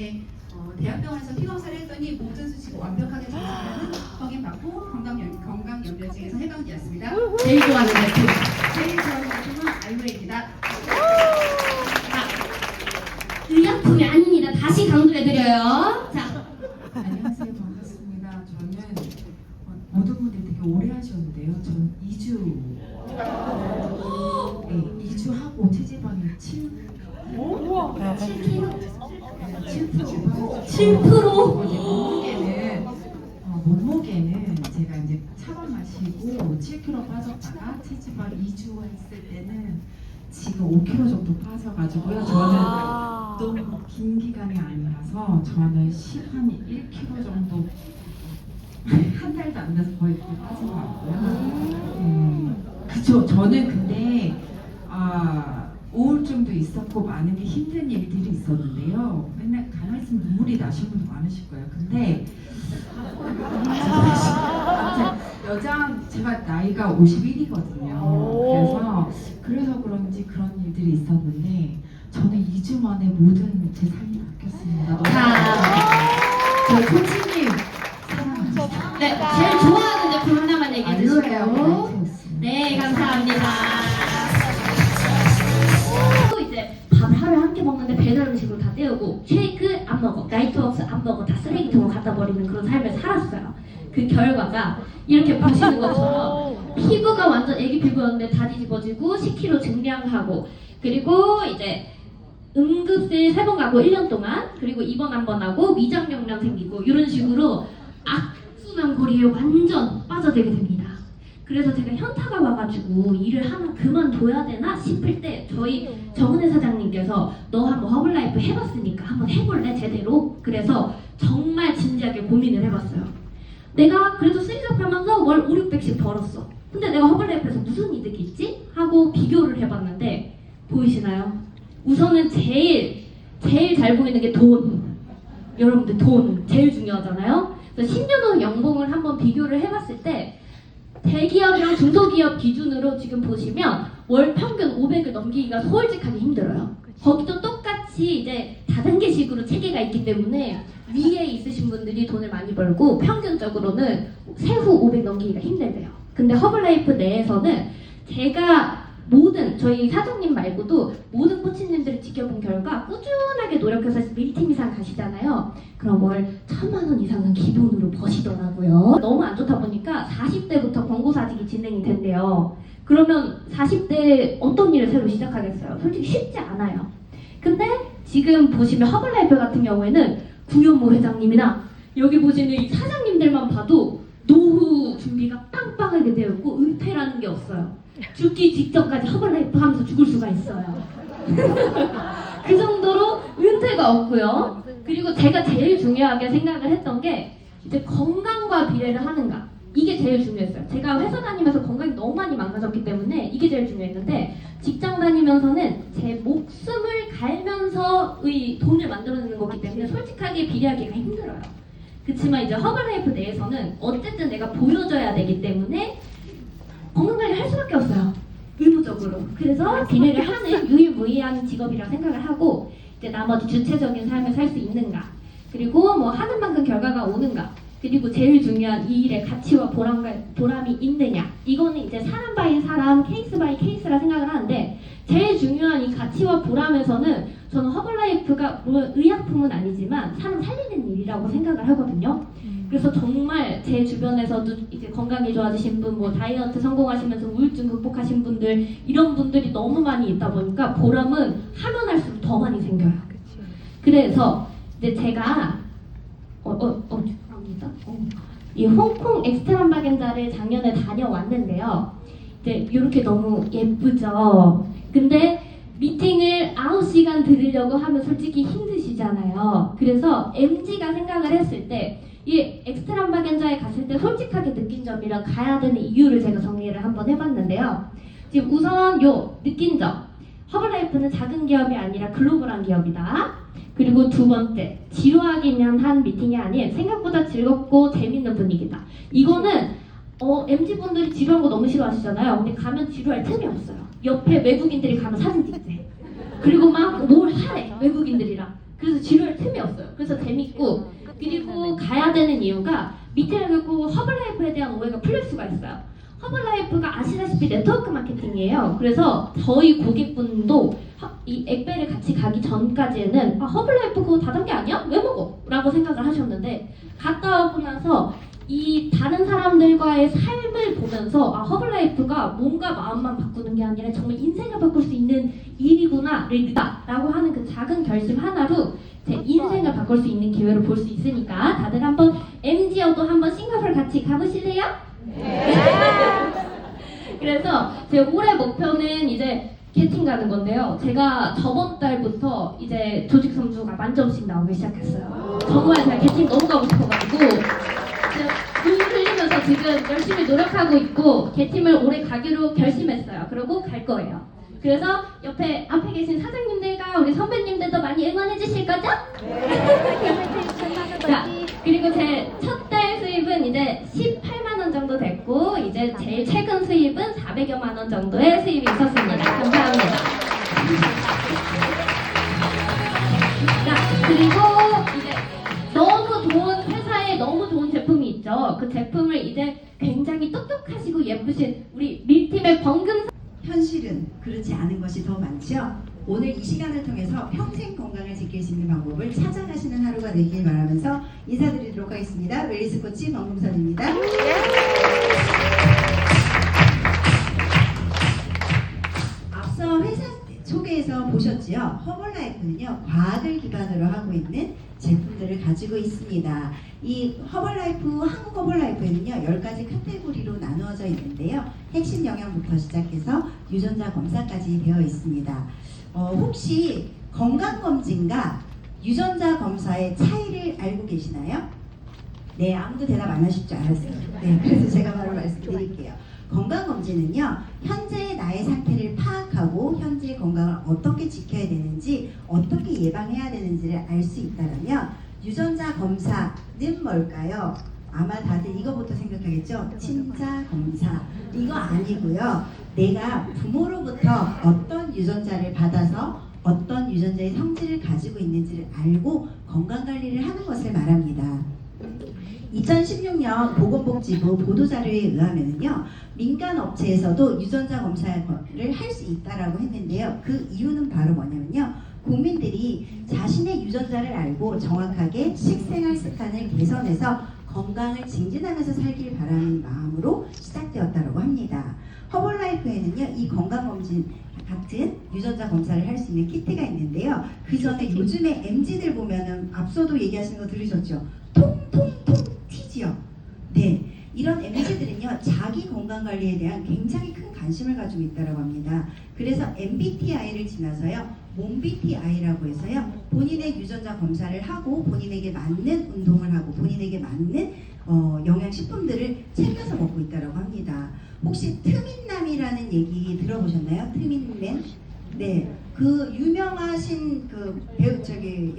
네, 대학병원에서 피검사를 했더니 모든 수치가 완벽하게 정상이라는 확인받고 건강염려증에서 해방되었습니다. 제일 좋아하는 제품, 제일 좋아하는 제품은 알로에입니다. 의약품이 아닙니다. 다시 강조해드려요. 자, 안녕하세요. 반갑습니다. 저는 모든 분들이 되게 오래 하셨는데요. 저는 2주 네, 2주 하고 체지방이 7%. 몸무게는 제가 이제 차만 마시고 7kg 빠졌다가 체지방 2주 했을 때는 지금 5kg 정도 빠져가지고요. 저는 너무 긴 기간이 아니라서 저는 한 1kg 정도 한 달도 안 돼서 거의 그렇게 빠진 것 같고요. 그쵸. 저는 근데 우울증도 있었고 많은 게 힘든 일들이 있었는데요. 맨날 가만히 있으면 눈물이 나시는 분도 많으실 거예요. 근데 제가 나이가 51이거든요. 그래서 그런지 그런 일들이 있었는데 저는 2주 만에 모든 제 삶이 바뀌었습니다. 저 코치님 사랑합니다. 네, 제일 좋아하는 제품 하나만 얘기해 주시고요. 네, 감사합니다. 또 이제 밥을 하루에 한 끼 먹는데 배달 음식으로 다 때우고 쉐이크 안 먹어, 나이트웍스 안 먹어, 다 쓰레기통으로 갖다 버리는 그런 삶을 살았어요. 그 결과가 이렇게 보시는 것처럼 피부가 완전 애기 피부였는데 다 뒤집어지고 10kg 증량하고, 그리고 이제 응급실 3번 가고 1년 동안, 그리고 입원 한 번 하고 위장염려 생기고 이런 식으로 악순환고리에 완전 빠져들게 됩니다. 그래서 제가 현타가 와가지고 일을 하나 그만둬야 되나 싶을 때 저희 정은혜 사장님께서 너 한번 허블라이프 해봤으니까 한번 해볼래 제대로? 그래서 정말 진지하게 고민을 해봤어요. 내가 그래도 스리잡하면서 월 5, 600씩 벌었어. 근데 내가 허블라이프에서 무슨 이득이 있지? 하고 비교를 해봤는데 보이시나요? 우선은 제일 잘 보이는 게 돈. 여러분들 돈 제일 중요하잖아요. 그래서 10년 후 연봉을 한번 비교를 해봤을 때 대기업이랑 중소기업 기준으로 지금 보시면 월 평균 500을 넘기기가 솔직하게 힘들어요. 거기도 똑같이 이제 다단계식으로 체계가 있기 때문에 위에 있으신 분들이 돈을 많이 벌고 평균적으로는 세후 500 넘기기가 힘들대요. 근데 허블라이프 내에서는 제가 저희 사장님 말고도 모든 코치님들을 지켜본 결과 꾸준하게 노력해서 1팀 이상 가시잖아요. 그럼 월 1000만 원 이상은 기본으로 버시더라고요. 너무 안 좋다 보니까 40대부터 권고사직이 진행이 된대요. 그러면 40대 어떤 일을 새로 시작하겠어요? 솔직히 쉽지 않아요. 근데 지금 보시면 허블라이프 같은 경우에는 구현모 회장님이나 여기 보시는 이 사장님들만 봐도 노후 준비가 빵빵하게 되어 있고 은퇴라는 게 없어요. 죽기 직전까지 허블라이프 하면서 죽을 수가 있어요. 그 정도로 은퇴가 없고요. 그리고 제가 제일 중요하게 생각을 했던 게 이제 건강과 비례를 하는가, 이게 제일 중요했어요. 제가 회사 다니면서 건강이 너무 많이 망가졌기 때문에 이게 제일 중요했는데, 직장 다니면서는 제 목숨을 갈면서의 돈을 만들어내는 거기 때문에 솔직하게 비례하기가 힘들어요. 그렇지만 이제 허블라이프 내에서는 어쨌든 내가 보여줘야 되기 때문에 건강관리 할 수밖에 없어요. 의무적으로. 그래서 비례를 하는 유일무이한 직업이라고 생각을 하고, 이제 나머지 주체적인 삶을 살 수 있는가, 그리고 뭐 하는 만큼 결과가 오는가, 그리고 제일 중요한 이 일의 가치와 보람이 있느냐, 이거는 이제 사람 바이 사람, 케이스 바이 케이스라 생각을 하는데, 제일 중요한 이 가치와 보람에서는 저는 허블라이프가 물론 의약품은 아니지만 사람 살리는 일이라고 생각을 하거든요. 그래서 정말 제 주변에서도 이제 건강이 좋아지신 분, 뭐 다이어트 성공하시면서 우울증 극복하신 분들, 이런 분들이 너무 많이 있다 보니까 보람은 하면 할수록 더 많이 생겨요. 그래서 이제 제가 죄송합니다. 이 홍콩 엑스트람바겐자를 작년에 다녀왔는데요. 이제 이렇게 너무 예쁘죠. 근데 미팅을 9시간 들으려고 하면 솔직히 힘드시잖아요. 그래서 MG가 생각을 했을 때 이 엑스트람바겐자에 갔을 때 솔직하게 느낀 점이랑 가야 되는 이유를 제가 정리를 한번 해봤는데요. 지금 우선 요 느낀 점, 허블라이프는 작은 기업이 아니라 글로벌한 기업이다. 그리고 두 번째, 지루하기만 한 미팅이 아닌 생각보다 즐겁고 재밌는 분위기다. 이거는 MZ분들이 지루한 거 너무 싫어하시잖아요. 근데 가면 지루할 틈이 없어요. 옆에 외국인들이 가면 사진 찍지. 그리고 막 뭘 하래, 외국인들이랑. 그래서 지루할 틈이 없어요. 되는 이유가 밑에를 긁고 허블라이프에 대한 오해가 풀릴 수가 있어요. 허블라이프가 아시다시피 네트워크 마케팅이에요. 그래서 저희 고객분도 이 엑벨을 같이 가기 전까지는 허블라이프 그거 다단계 아니야? 왜 먹어? 라고 생각을 하셨는데 갔다 오고 나서 이 다른 사람들과의 삶을 보면서 허블라이프가 뭔가 마음만 바꾸는 게 아니라 정말 인생을 바꿀 수 있는 일이구나를 라고 하는 그 작은 결심 하나로 제 인생을 바꿀 수 있는 기회를 볼 수 있으니까 다들 한번 MG여도 한번 싱가포르 같이 가보실래요? 네. 그래서 제 올해 목표는 이제 캐팅 가는 건데요. 제가 저번 달부터 이제 조직 선수가 만점씩 나오기 시작했어요. 정말 제가 캐팅 너무 가고 싶어가지고 눈 흘리면서 지금 열심히 노력하고 있고 개팀을 올해 가기로 결심했어요. 그리고 갈 거예요. 그래서 앞에 계신 사장님들과 우리 선배님들도 많이 응원해 주실 거죠? 자, 그리고 제 첫 달 수입은 이제 18만 원 정도 됐고 이제 제일 최근 수입은 400여만 원 정도의 수입이 있었습니다. 감사합니다. 자, 그리고 이제 너무 좋은 회사에 너무 좋은 제품이 있죠. 그 제품을 이제 굉장히 똑똑하시고 예쁘신 우리 밀팀의 범금 현실은 그렇지 않은 것이 더 많죠. 오늘 이 시간을 통해서 평생 건강을 지킬 수 있는 방법을 찾아가시는 하루가 되길 바라면서 인사드리도록 하겠습니다. 웰리스 코치 범금선입니다. 앞서 회사 소개에서 보셨지요. 허벌라이프는요, 과학을 기반으로 하고 있는 제품들을 가지고 있습니다. 이 허벌라이프, 한국 허벌라이프에는요 10가지 카테고리로 나누어져 있는데요. 핵심 영양부터 시작해서 유전자 검사까지 되어 있습니다. 혹시 건강검진과 유전자 검사의 차이를 알고 계시나요? 네, 아무도 대답 안 하실 줄 알았어요. 네, 그래서 제가 바로 말씀드릴게요. 건강검진은요, 현재의 나의 상태를 파악하고 현재의 건강을 어떻게 지켜야 되는지, 어떻게 예방해야 되는지를 알 수 있다면, 유전자 검사는 뭘까요? 아마 다들 이거부터 생각하겠죠? 친자 검사. 이거 아니고요. 내가 부모로부터 어떤 유전자를 받아서 어떤 유전자의 성질을 가지고 있는지를 알고 건강관리를 하는 것을 말합니다. 2016년 보건복지부 보도자료에 의하면요, 민간 업체에서도 유전자 검사를 할 수 있다라고 했는데요. 그 이유는 바로 뭐냐면요, 국민들이 자신의 유전자를 알고 정확하게 식생활 습관을 개선해서 건강을 증진하면서 살길 바라는 마음으로 시작되었다고 합니다. 허벌라이프에는요, 이 건강검진 같은 유전자 검사를 할 수 있는 키트가 있는데요. 그 전에 요즘에 MZ들 보면은 앞서도 얘기하신 거 들으셨죠? 통통통 튀지요. 네, 이런 MZ들은요, 자기 건강관리에 대한 굉장히 큰 관심을 가지고 있다고 합니다. 그래서 MBTI를 지나서요, 몸BTI라고 해서요, 본인의 유전자 검사를 하고 본인에게 맞는 운동을 하고 본인에게 맞는 영양식품들을 챙겨서 먹고 있다고 합니다. 혹시 트민남이라는 얘기 들어보셨나요? 트민맨? 네, 그 유명하신 그 배우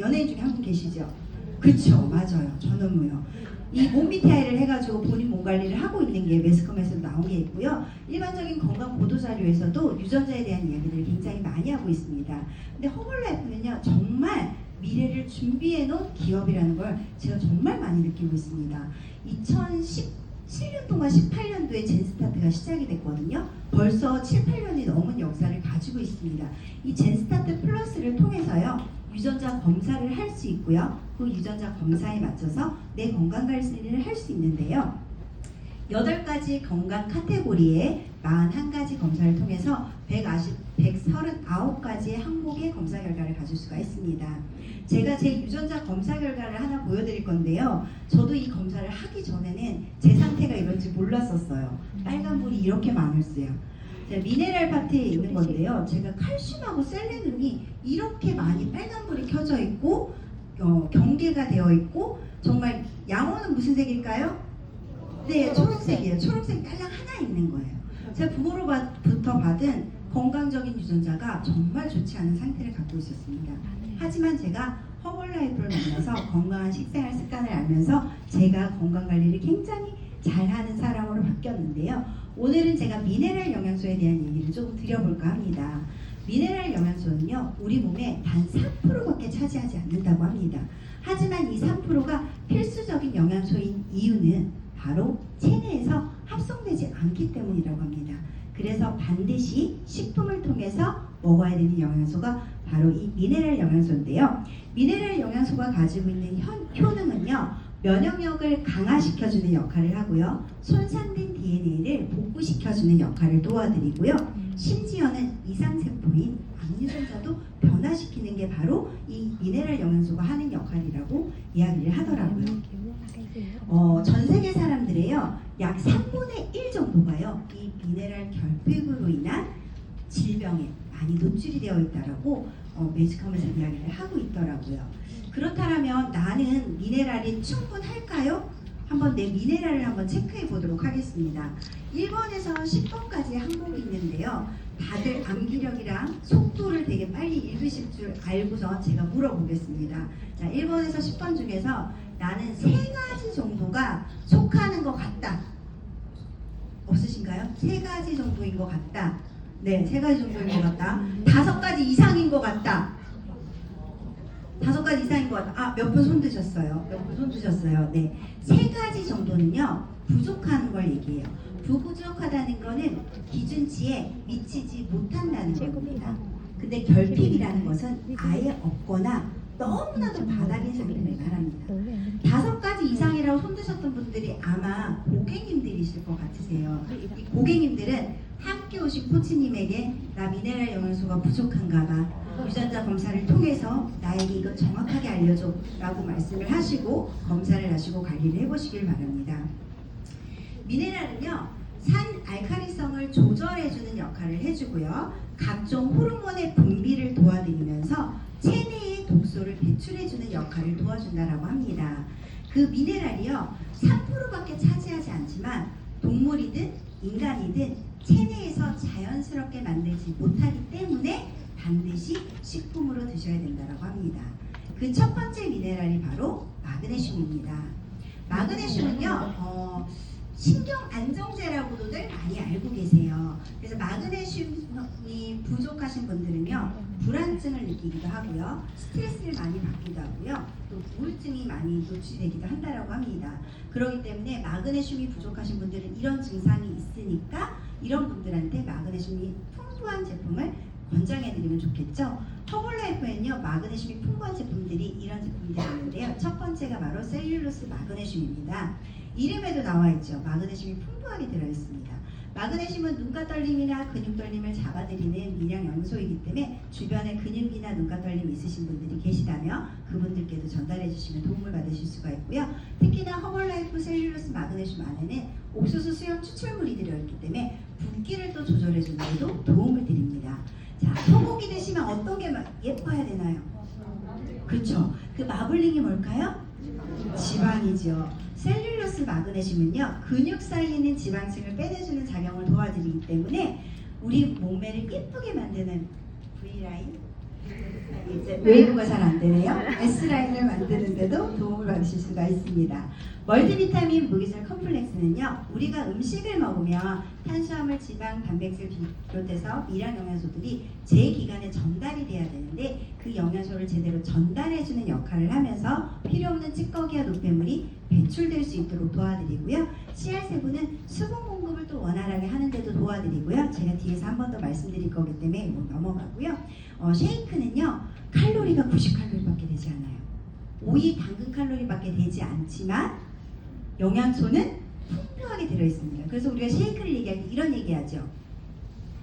연예인 중에 한 분 계시죠? 그쵸, 맞아요. 전현무요. 이 몸BTI를 해가지고 본인 몸 관리를 하고 있는 게 매스컴에서 나온 게 있고요. 일반적인 건강 보도 자료에서도 유전자에 대한 이야기들을 굉장히 많이 하고 있습니다. 근데 허벌라이프는요, 정말 미래를 준비해 놓은 기업이라는 걸 제가 정말 많이 느끼고 있습니다. 2017년 동안 18년도에 젠스타트가 시작이 됐거든요. 벌써 7, 8년이 넘은 역사를 가지고 있습니다. 이 젠스타트 플러스를 통해서요, 유전자 검사를 할 수 있고요. 그 유전자 검사에 맞춰서 내 건강관리를 할 수 있는데요. 8가지 건강 카테고리에 41가지 검사를 통해서 139가지의 항목의 검사 결과를 가질 수가 있습니다. 제가 제 유전자 검사 결과를 하나 보여드릴 건데요. 저도 이 검사를 하기 전에는 제 상태가 이런지 몰랐었어요. 빨간불이 이렇게 많았어요. 미네랄 파트에 있는 건데요. 제가 칼슘하고 셀레늄이 이렇게 많이 빨간불이 켜져 있고 경계가 되어 있고, 정말 양호는 무슨 색일까요? 네, 초록색이에요. 초록색 딸랑 하나 있는 거예요. 제가 부모로부터 받은 건강적인 유전자가 정말 좋지 않은 상태를 갖고 있었습니다. 하지만 제가 허벌라이프를 만나서 건강한 식생활 습관을 알면서 제가 건강관리를 굉장히 잘하는 사람으로 바뀌었는데요. 오늘은 제가 미네랄 영양소에 대한 얘기를 조금 드려볼까 합니다. 미네랄 영양소는요, 우리 몸에 단 3%밖에 차지하지 않는다고 합니다. 하지만 이 3%가 필수적인 영양소인 이유는 바로 체내에서 합성되지 않기 때문이라고 합니다. 그래서 반드시 식품을 통해서 먹어야 되는 영양소가 바로 이 미네랄 영양소인데요. 미네랄 영양소가 가지고 있는 효능은요, 면역력을 강화시켜주는 역할을 하고요, 손상된 DNA를 복구시켜주는 역할을 도와드리고요, 심지어는 이상세포인 암유전자도 변화시키는 게 바로 이 미네랄 영양소가 하는 역할이라고 이야기를 하더라고요. 전 세계 사람들의요, 약 3분의 1 정도가요, 이 미네랄 결핍으로 인한 질병에 많이 노출이 되어 있다라고 매직하면서 이야기를 하고 있더라고요. 그렇다면 나는 미네랄이 충분할까요? 한번 내 미네랄을 한번 체크해 보도록 하겠습니다. 1번에서 10번까지 항목이 있는데요. 다들 암기력이랑 속도를 되게 빨리 읽으실 줄 알고서 제가 물어보겠습니다. 자, 1번에서 10번 중에서 나는 3가지 정도가 속하는 것 같다. 없으신가요? 3가지 정도인 것 같다. 네, 3가지 정도인 것 같다. 5가지 이상인 것 같다. 5가지 이상인 것 같다. 아, 몇 분 손 드셨어요? 몇 분 손 드셨어요? 네, 3가지 정도는요, 부족한 걸 얘기해요. 부족하다는 거는 기준치에 미치지 못한다는 겁니다. 근데 결핍이라는 것은 아예 없거나 너무나도 바닥인 상태를 말합니다. 5가지 이상이라고 손드셨던 분들이 아마 고객님들이실 것 같으세요. 이 고객님들은 함께 오신 코치님에게 나 미네랄 영양소가 부족한가 봐, 유전자 검사를 통해서 나에게 이거 정확하게 알려줘 라고 말씀을 하시고 검사를 하시고 관리를 해보시길 바랍니다. 미네랄은요, 산 알칼리성을 조절해주는 역할을 해주고요, 각종 호르몬의 분비를 도와드리면서 체내의 독소를 배출해주는 역할을 도와준다라고 합니다. 그 미네랄이요, 3%밖에 차지하지 않지만 동물이든 인간이든 체내에서 자연스럽게 만들지 못하기 때문에 반드시 식품으로 드셔야 된다고 합니다. 그 첫 번째 미네랄이 바로 마그네슘입니다. 마그네슘은요, 신경 안정제라고도들 많이 알고 계세요. 그래서 마그네슘이 부족하신 분들은요, 불안증을 느끼기도 하고요, 스트레스를 많이 받기도 하고요, 또 우울증이 많이 노출되기도 한다라고 합니다. 그렇기 때문에 마그네슘이 부족하신 분들은 이런 증상이 있으니까 이런 분들한테 마그네슘이 풍부한 제품을 권장해드리면 좋겠죠. 허블라이프에는요, 마그네슘이 풍부한 제품들이 이런 제품들이 있는데요. 첫 번째가 바로 셀룰로스 마그네슘입니다. 이름에도 나와 있죠. 마그네슘이 풍부하게 들어있습니다. 마그네슘은 눈가 떨림이나 근육 떨림을 잡아드리는 미량 영양소이기 때문에 주변에 근육이나 눈가 떨림 있으신 분들이 계시다면 그분들께도 전달해 주시면 도움을 받으실 수가 있고요. 특히나 허벌라이프 셀룰로스 마그네슘 안에는 옥수수 수염 추출물이 들어있기 때문에 붓기를 또 조절해 주는 데도 도움을 드립니다. 자, 소고기 드시면 어떤 게 예뻐야 되나요? 그렇죠. 그 마블링이 뭘까요? 지방이죠. 셀룰로스 마그네슘은요, 근육 사이에 있는 지방층을 빼내주는 작용을 도와드리기 때문에 우리 몸매를 예쁘게 만드는 V라인, 이제 웨이브가 잘 안 되네요. S라인을 만드는데도 도움을 받으실 수가 있습니다. 멀티비타민 무기질 컴플렉스는요, 우리가 음식을 먹으면 탄수화물, 지방, 단백질 비롯해서 미량 영양소들이 제 기관에 전달이 돼야 되는데 그 영양소를 제대로 전달해주는 역할을 하면서 필요없는 찌꺼기와 노폐물이 배출될 수 있도록 도와드리고요. CR7은 수분 공급을 또 원활하게 하는데도 도와드리고요. 제가 뒤에서 한 번 더 말씀드릴 거기 때문에 넘어가고요. 쉐이크는요, 칼로리가 90칼로리밖에 되지 않아요. 오이, 당근 칼로리밖에 되지 않지만 영양소는 풍부하게 들어있습니다. 그래서 우리가 쉐이크를 얘기할 때 이런 얘기하죠.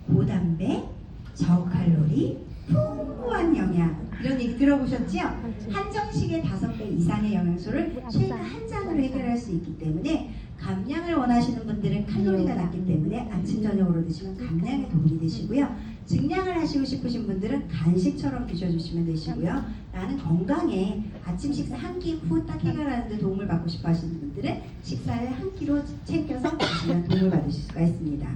고단백, 저칼로리, 풍부한 영양. 이런 얘기 들어보셨죠? 한정식의 5배 이상의 영양소를 쉐이크 한 잔으로 해결할 수 있기 때문에 감량을 원하시는 분들은 칼로리가 낮기 때문에 아침 저녁으로 드시면 감량에 도움이 되시고요. 증량을 하시고 싶으신 분들은 간식처럼 드셔주시면 되시고요. 나는 건강에 아침 식사 한 끼 후 딱 해결하는 데 도움을 받고 싶어 하시는 분들은 식사를 한 끼로 챙겨서 드시면 도움을 받으실 수가 있습니다.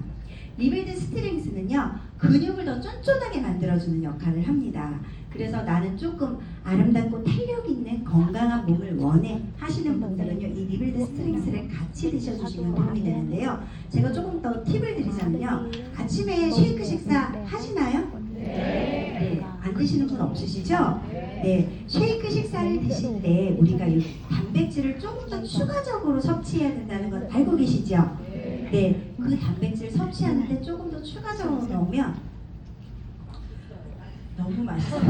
리빌드 스트렝스는요, 근육을 더 쫀쫀하게 만들어주는 역할을 합니다. 그래서 나는 조금 아름답고 탄력 있는 건강한 몸을 원해 하시는 분들은요, 이 리빌드 스트렝스를 같이 드셔주시면 도움이 되는데요. 제가 조금 더 팁을 드리자면요, 아침에 쉐이크 식사 하시나요? 네. 안 드시는 분 없으시죠? 네. 쉐이크 식사를 드실 때 우리가 이 단백질을 조금 더 추가적으로 섭취해야 된다는 건 알고 계시죠? 네. 그 단백질 섭취하는데 조금 더 추가적으로 넣으면 너무 맛있어요.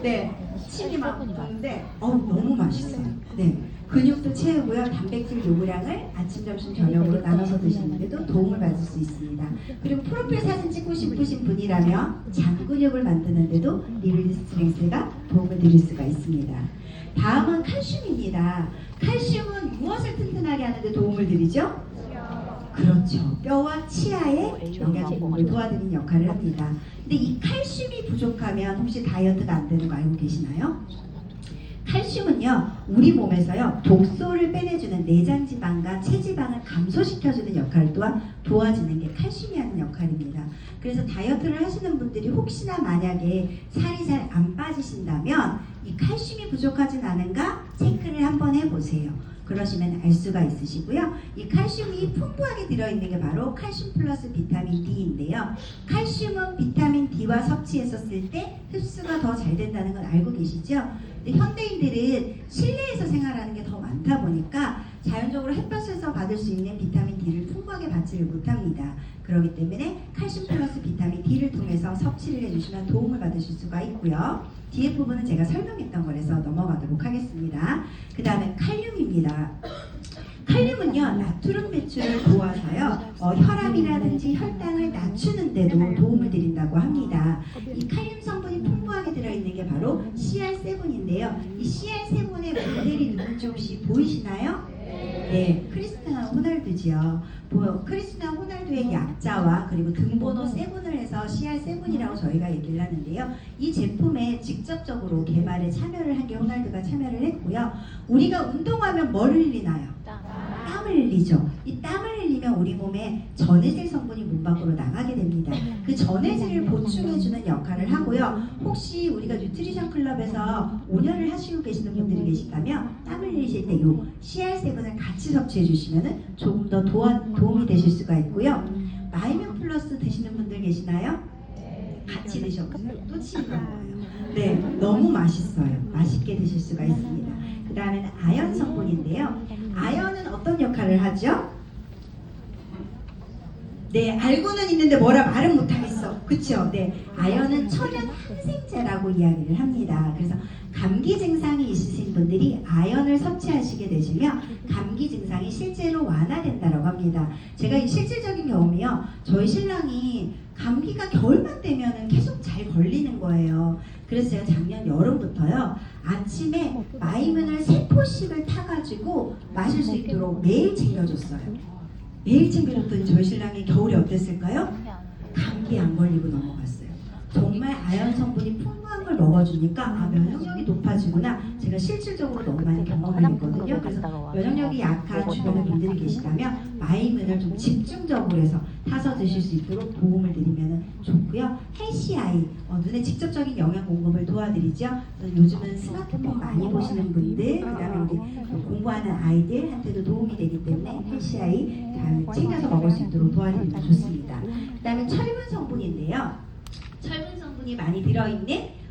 네. 침이 막 도는데 너무 맛있어요. 네. 근육도 채우고요. 단백질 요구량을 아침, 점심, 저녁으로 나눠서 드시는데도 도움을 받을 수 있습니다. 그리고 프로필 사진 찍고 싶으신 분이라면 장 근육을 만드는데도 리빌드 스트렝스가 도움을 드릴 수가 있습니다. 다음은 칼슘입니다. 칼슘은 무엇을 튼튼하게 하는데 도움을 드리죠? 그렇죠. 뼈와 치아의 영양 공급을 도와드리는 역할을 합니다. 근데 이 칼슘이 부족하면 혹시 다이어트가 안 되는 거 알고 계시나요? 칼슘은요, 우리 몸에서요, 독소를 빼내주는 내장지방과 체지방을 감소시켜주는 역할 또한 도와주는 게 칼슘이 하는 역할입니다. 그래서 다이어트를 하시는 분들이 혹시나 만약에 살이 잘 안 빠지신다면 이 칼슘이 부족하진 않은가 체크를 한번 해보세요. 그러시면 알 수가 있으시고요. 이 칼슘이 풍부하게 들어있는 게 바로 칼슘 플러스 비타민 D인데요. 칼슘은 비타민 D와 섭취했었을 때 흡수가 더 잘 된다는 건 알고 계시죠? 근데 현대인들은 실내에서 생활하는 게 더 많다 보니까 자연적으로 햇볕에서 받을 수 있는 비타민 D를 풍부하게 받지를 못합니다. 그렇기 때문에 칼슘 플러스 비타민 D를 통해서 섭취를 해주시면 도움을 받으실 수가 있고요. 뒤에 부분은 제가 설명했던 거라서 넘어가도록 하겠습니다. 그 다음에 칼륨입니다. 칼륨은요, 나트륨 배출을 도와서요, 혈압이라든지 혈당을 낮추는 데도 도움을 드린다고 합니다. 이 칼륨 성분이 풍부하게 들어있는 게 바로 CR7인데요. 이 CR7의 모델이 누군지 혹시 보이시나요? 네, 크리스티아노 호날두지요. 크리스티아노 호날두의 약자와 그리고 등번호 7을 해서 CR7이라고 저희가 얘기를 하는데요. 이 제품에 직접적으로 개발에 참여를 한 게 호날두가 참여를 했고요. 우리가 운동하면 뭐를 흘리나요? 땀을 흘리죠. 이 땀을 흘리면 우리 몸에 전해질 성분이 몸 밖으로 나가게 됩니다. 그 전해질을 보충해주는 역할을 하고요. 혹시 우리가 뉴트리션 클럽에서 5년을 하시고 계시는 분들이 계시다면 땀을 흘리실 때 이 CR7을 같이 섭취해 주시면 조금 더 도움이 되실 수가 있고요. 마이면 플러스 드시는 분들 계시나요? 같이 드셔보세요. 또 치는 거예요. 네, 너무 맛있어요. 맛있게 드실 수가 있습니다. 그 다음에는 아연 성분인데요. 아연은 어떤 역할을 하죠? 네, 알고는 있는데 뭐라 말은 못하겠어. 그쵸? 네, 아연은 천연 항생제라고 이야기를 합니다. 그래서 감기 증상이 있으신 분들이 아연을 섭취하시게 되시면 감기 증상이 실제로 완화된다고 합니다. 제가 이 실질적인 경험이요. 저희 신랑이 감기가 겨울만 되면 계속 잘 걸리는 거예요. 그래서 제가 작년 여름부터요. 아침에 마이문을 3포씩을 타가지고 마실 수 있도록 매일 챙겨줬어요. 매일 챙겨줬더니 저희 신랑이 겨울에 어땠을까요? 감기 안 걸리고 넘어갔어요. 정말 아연 성분이 풍부한 걸 먹어주니까 면역력이 높아지구나. 제가 실질적으로 너무 많이 경험을 했거든요. 그래서 면역력이 약한 주변에 분들이 계시다면 마이문을 좀 집중적으로 해서 타서 드실 수 있도록 도움을 드리면 좋고요. 헬시아이, 눈에 직접적인 영양 공급을 도와드리죠. 요즘은 스마트폰 많이 보시는 분들, 그 다음에 우리 공부하는 아이들한테도 도움이 되기 때문에 헬시아이 잘 챙겨서 먹을 수 있도록 도와드리면 좋습니다. 그 다음에 철분 성분인데요. 철분 성분이 많이 들어있는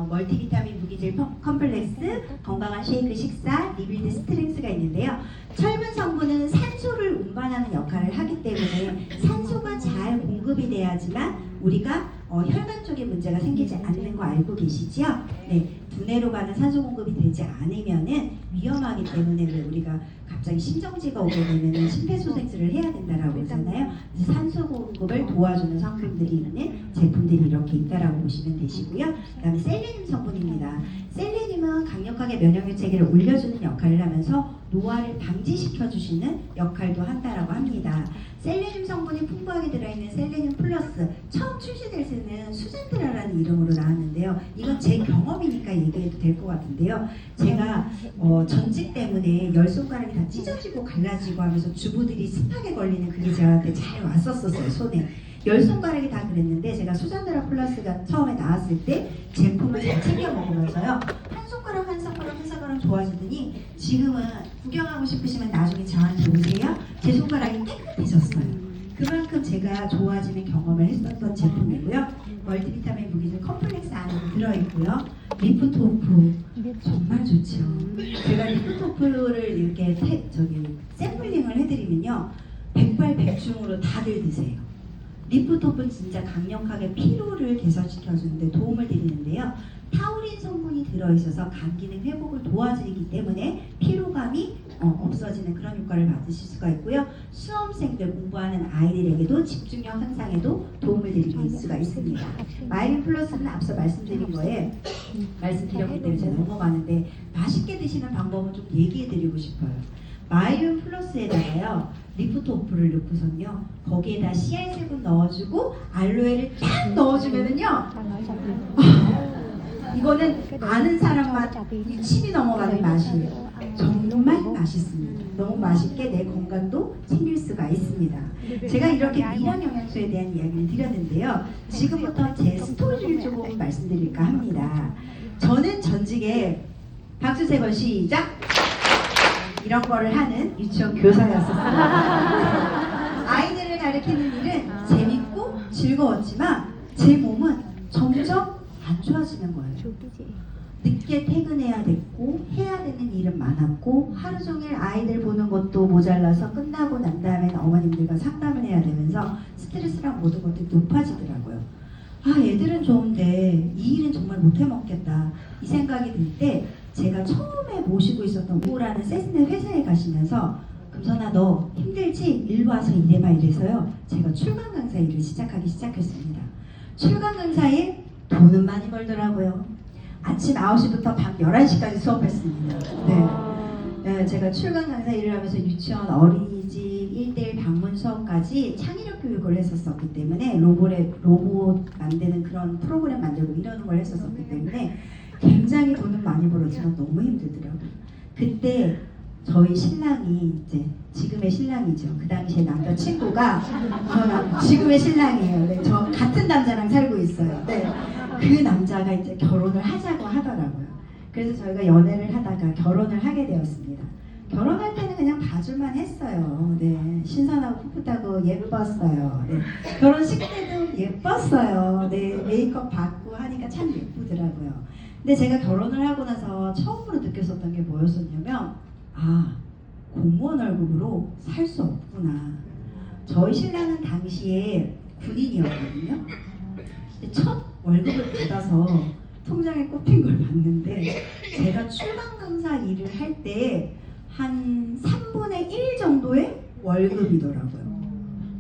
멀티비타민 무기질 컴플렉스, 건강한 쉐이크 식사, 리빌드 스트렝스가 있는데요. 철분 성분은 산소를 운반하는 역할을 하기 때문에 산소가 잘 공급이 돼야지만 우리가 혈관 쪽에 문제가 생기지 않는 거 알고 계시죠? 네, 두뇌로 가는 산소 공급이 되지 않으면은 위험하기 때문에 왜 우리가 갑자기 심정지가 오게 되면 심폐소생술을 해야 된다라고 하잖아요. 그래서 산소 공급을 도와주는 성분들이 있는 제품들이 이렇게 있다라고 보시면 되시고요. 그다음에 셀레늄 성분입니다. 셀레늄은 강력하게 면역력 체계를 올려주는 역할을 하면서 노화를 방지시켜 주시는 역할도 한다라고 합니다. 셀레늄 성분이 풍부하게 들어있는 셀레늄 플러스, 처음 출시될 때는 수젠드라라는 이름으로 나왔는데요. 이건 제 경험이니까 얘기해도 될 것 같은데요. 제가 전직 때문에 열 손가락이 다 찢어지고 갈라지고 하면서 주부들이 습하게 걸리는 그게 저한테 잘 왔었어요, 손에. 열 손가락이 다 그랬는데 제가 수잔드라 플러스가 처음에 나왔을 때 제품을 잘 챙겨 먹으면서요. 한 손가락 한 손가락 한 손가락 좋아지더니 지금은 구경하고 싶으시면 나중에 저한테 오세요. 제 손가락이 깨끗해졌어요. 그만큼 제가 좋아지는 경험을 했었던 제품이고요. 멀티비타민 무기질 컴플렉스 안에 들어있고요. 리프토프 정말 좋죠. 제가 리프토프를 이렇게 샘플링을 해드리면요, 백발백중으로 다들 드세요. 리프토프는 진짜 강력하게 피로를 개선시켜주는데 도움을 드리는데요. 타우린 성분이 들어있어서 간 기능 회복을 도와주기 때문에 피로감이 없어지는 그런 효과를 받으실 수가 있고요. 수험생들 공부하는 아이들에게도 집중력 향상에도 도움을 드릴 수가 있습니다. 마이린 플러스는 앞서 말씀드린 거에 말씀드렸기 때문에 제가 넘어가는데 맛있게 드시는 방법은 좀 얘기해 드리고 싶어요. 마이린 플러스에다가요, 리프토프를 넣고선요, 거기에다 CR7 넣어주고 알로에를 딱 넣어주면은요, 이거는 아는 사람만 이 침이 넘어가는 맛이에요. 정말 맛있습니다. 너무 맛있게 내 건강도 챙길 수가 있습니다. 제가 이렇게 미량 영양소에 대한 이야기를 드렸는데요. 지금부터 제 스토리를 조금 말씀드릴까 합니다. 저는 전직에 박수 세 번 시작! 이런 거를 하는 유치원 교사였었습니다. 아이들을 가르치는 일은 재밌고 즐거웠지만 제 몸은 점점 안 좋아지는 거예요. 늦게 퇴근해야 됐고 해야 되는 일은 많았고 하루 종일 아이들 보는 것도 모자라서 끝나고 난 다음엔 어머님들과 상담을 해야 되면서 스트레스랑 모든 것들이 높아지더라고요. 아, 애들은 좋은데 이 일은 정말 못해 먹겠다, 이 생각이 들 때 제가 처음에 모시고 있었던 우라는 세스네 회사에 가시면서 금선아 너 힘들지? 일로 와서 일해봐 이래서요, 제가 출강 강사 일을 시작했습니다. 출강 강사에 돈은 많이 벌더라고요. 아침 9시부터 밤 11시까지 수업했습니다. 네, 제가 출강 강사 일을 하면서 유치원, 어린이집, 1대1 방문 수업까지 창의력 교육을 했었기 때문에 로봇 만드는 그런 프로그램 만들고 이러는 걸 했었기 때문에 굉장히 돈은 많이 벌었지만 너무 힘들더라고요. 그때 저희 신랑이 이제 지금의 신랑이죠. 그 당시에 남자친구가 지금의 신랑이에요. 네, 저 같은 남자랑 살고 있어요. 네, 그 남자가 이제 결혼을 하자고 하더라고요. 그래서 저희가 연애를 하다가 결혼을 하게 되었습니다. 결혼할 때는 그냥 봐줄만 했어요. 네, 신선하고 풋풋하고 예뻤어요. 네, 결혼식 때도 예뻤어요. 네, 메이크업 받고 하니까 참 예쁘더라고요. 근데 제가 결혼을 하고 나서 처음으로 느꼈었던 게 뭐였었냐면, 아, 공무원 월급으로 살 수 없구나. 저희 신랑은 당시에 군인이었거든요. 첫 월급을 받아서 통장에 꼽힌 걸 봤는데 제가 출강 강사 일을 할 때 한 3분의 1 정도의 월급이더라고요.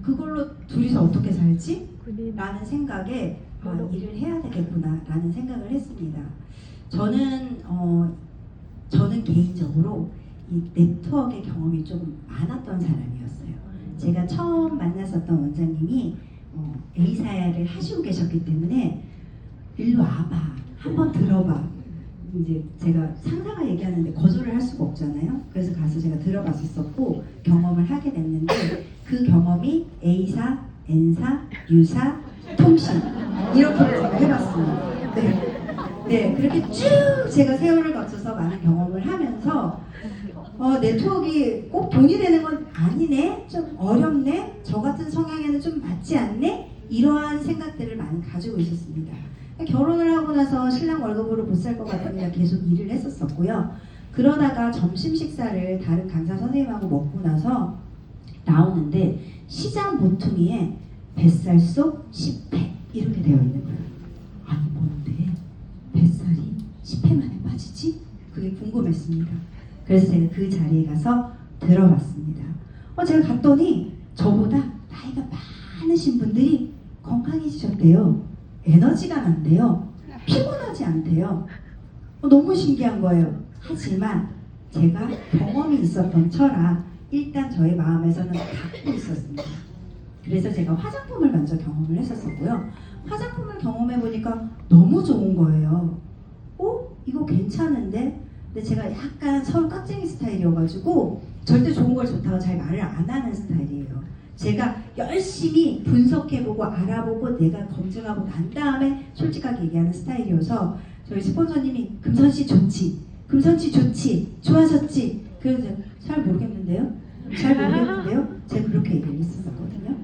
그걸로 둘이서 어떻게 살지? 라는 생각에 일을 해야 되겠구나 라는 생각을 했습니다. 저는 개인적으로 이 네트워크의 경험이 좀 많았던 사람이었어요. 제가 처음 만났었던 원장님이 A사를 하시고 계셨기 때문에 일로 와봐, 한번 들어봐. 이제 제가 상사가 얘기하는데 거절을 할 수가 없잖아요. 그래서 가서 제가 들어봤었고 경험을 하게 됐는데 그 경험이 A사, N사, U사, 통신 이렇게 제가 해봤습니다. 네, 그렇게 쭉 제가 세월을 거쳐서 많은 경험을 하면서 네트워크가 꼭 돈이 되는 건 아니네, 좀 어렵네, 저 같은 성향에는 좀 맞지 않네, 이러한 생각들을 많이 가지고 있었습니다. 결혼을 하고 나서 신랑 월급으로 못 살 것 같으니까 계속 일을 했었고요. 그러다가 점심 식사를 다른 강사 선생님하고 먹고 나서 나오는데 시장 모퉁이에 뱃살 속 10회 이렇게 되어 있는 거예요. 아니 뭔데 뱃살이 10회 만에 빠지지? 그게 궁금했습니다. 그래서 제가 그 자리에 가서 들어봤습니다. 제가 갔더니 저보다 나이가 많으신 분들이 건강해지셨대요. 에너지가 난대요. 피곤하지 않대요. 너무 신기한 거예요. 하지만 제가 경험이 있었던 터라 일단 저의 마음에서는 갖고 있었습니다. 그래서 제가 화장품을 먼저 경험을 했었고요. 화장품을 경험해보니까 너무 좋은 거예요. 이거 괜찮은데? 근데 제가 약간 서울 깍쟁이 스타일이어가지고 절대 좋은 걸 좋다고 잘 말을 안 하는 스타일이에요. 제가 열심히 분석해보고 알아보고 내가 검증하고 난 다음에 솔직하게 얘기하는 스타일이어서 저희 스폰서님이 금선씨 좋지? 금선씨 좋지? 좋아졌지? 그래서 잘 모르겠는데요? 제가 그렇게 얘기를 했었거든요.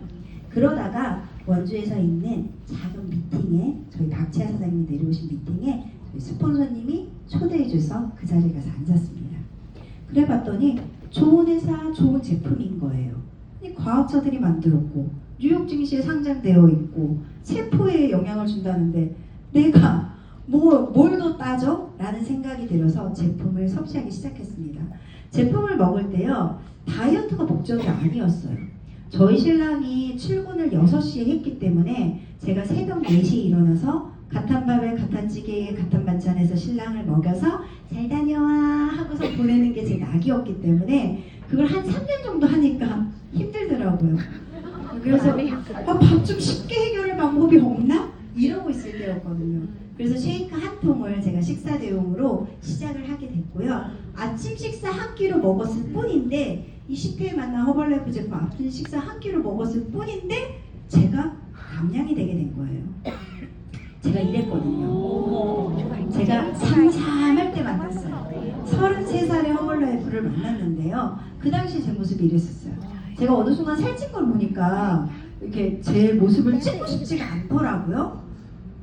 그러다가 원주에서 있는 작은 미팅에 저희 박채아 사장님이 내려오신 미팅에 저희 스폰서님이 초대해줘서 그 자리에 가서 앉았습니다. 그래 봤더니 좋은 회사, 좋은 제품인 거예요. 과학자들이 만들었고 뉴욕 증시에 상장되어 있고 세포에 영향을 준다는데 내가 뭘 더 따져? 라는 생각이 들어서 제품을 섭취하기 시작했습니다. 제품을 먹을 때요, 다이어트가 목적이 아니었어요. 저희 신랑이 출근을 6시에 했기 때문에 제가 새벽 4시에 일어나서 갓한 밥에 갓한 찌개에 갓한 반찬에서 신랑을 먹여서 잘 다녀와 하고서 보내는 게 제 낙이었기 때문에 그걸 한 3년 정도 하니까 힘들더라고요. 그래서 밥 좀 쉽게 해결할 방법이 없나? 이러고 있을 때였거든요. 그래서 쉐이크 한 통을 제가 식사 대용으로 시작을 하게 됐고요. 아침 식사 한 끼로 먹었을 뿐인데 20회에 만난 허벌라이프 제품 아침 식사 한 끼로 먹었을 뿐인데 제가 감량이 되게 된 거예요. 제가 이랬거든요. 제가 삼삼할 때 만났어요. 33살의 허벌라이프를 만났는데요. 그 당시 제 모습이 이랬었어요. 제가 어느 순간 살찐 걸 보니까 이렇게 제 모습을 찍고 싶지가 않더라고요.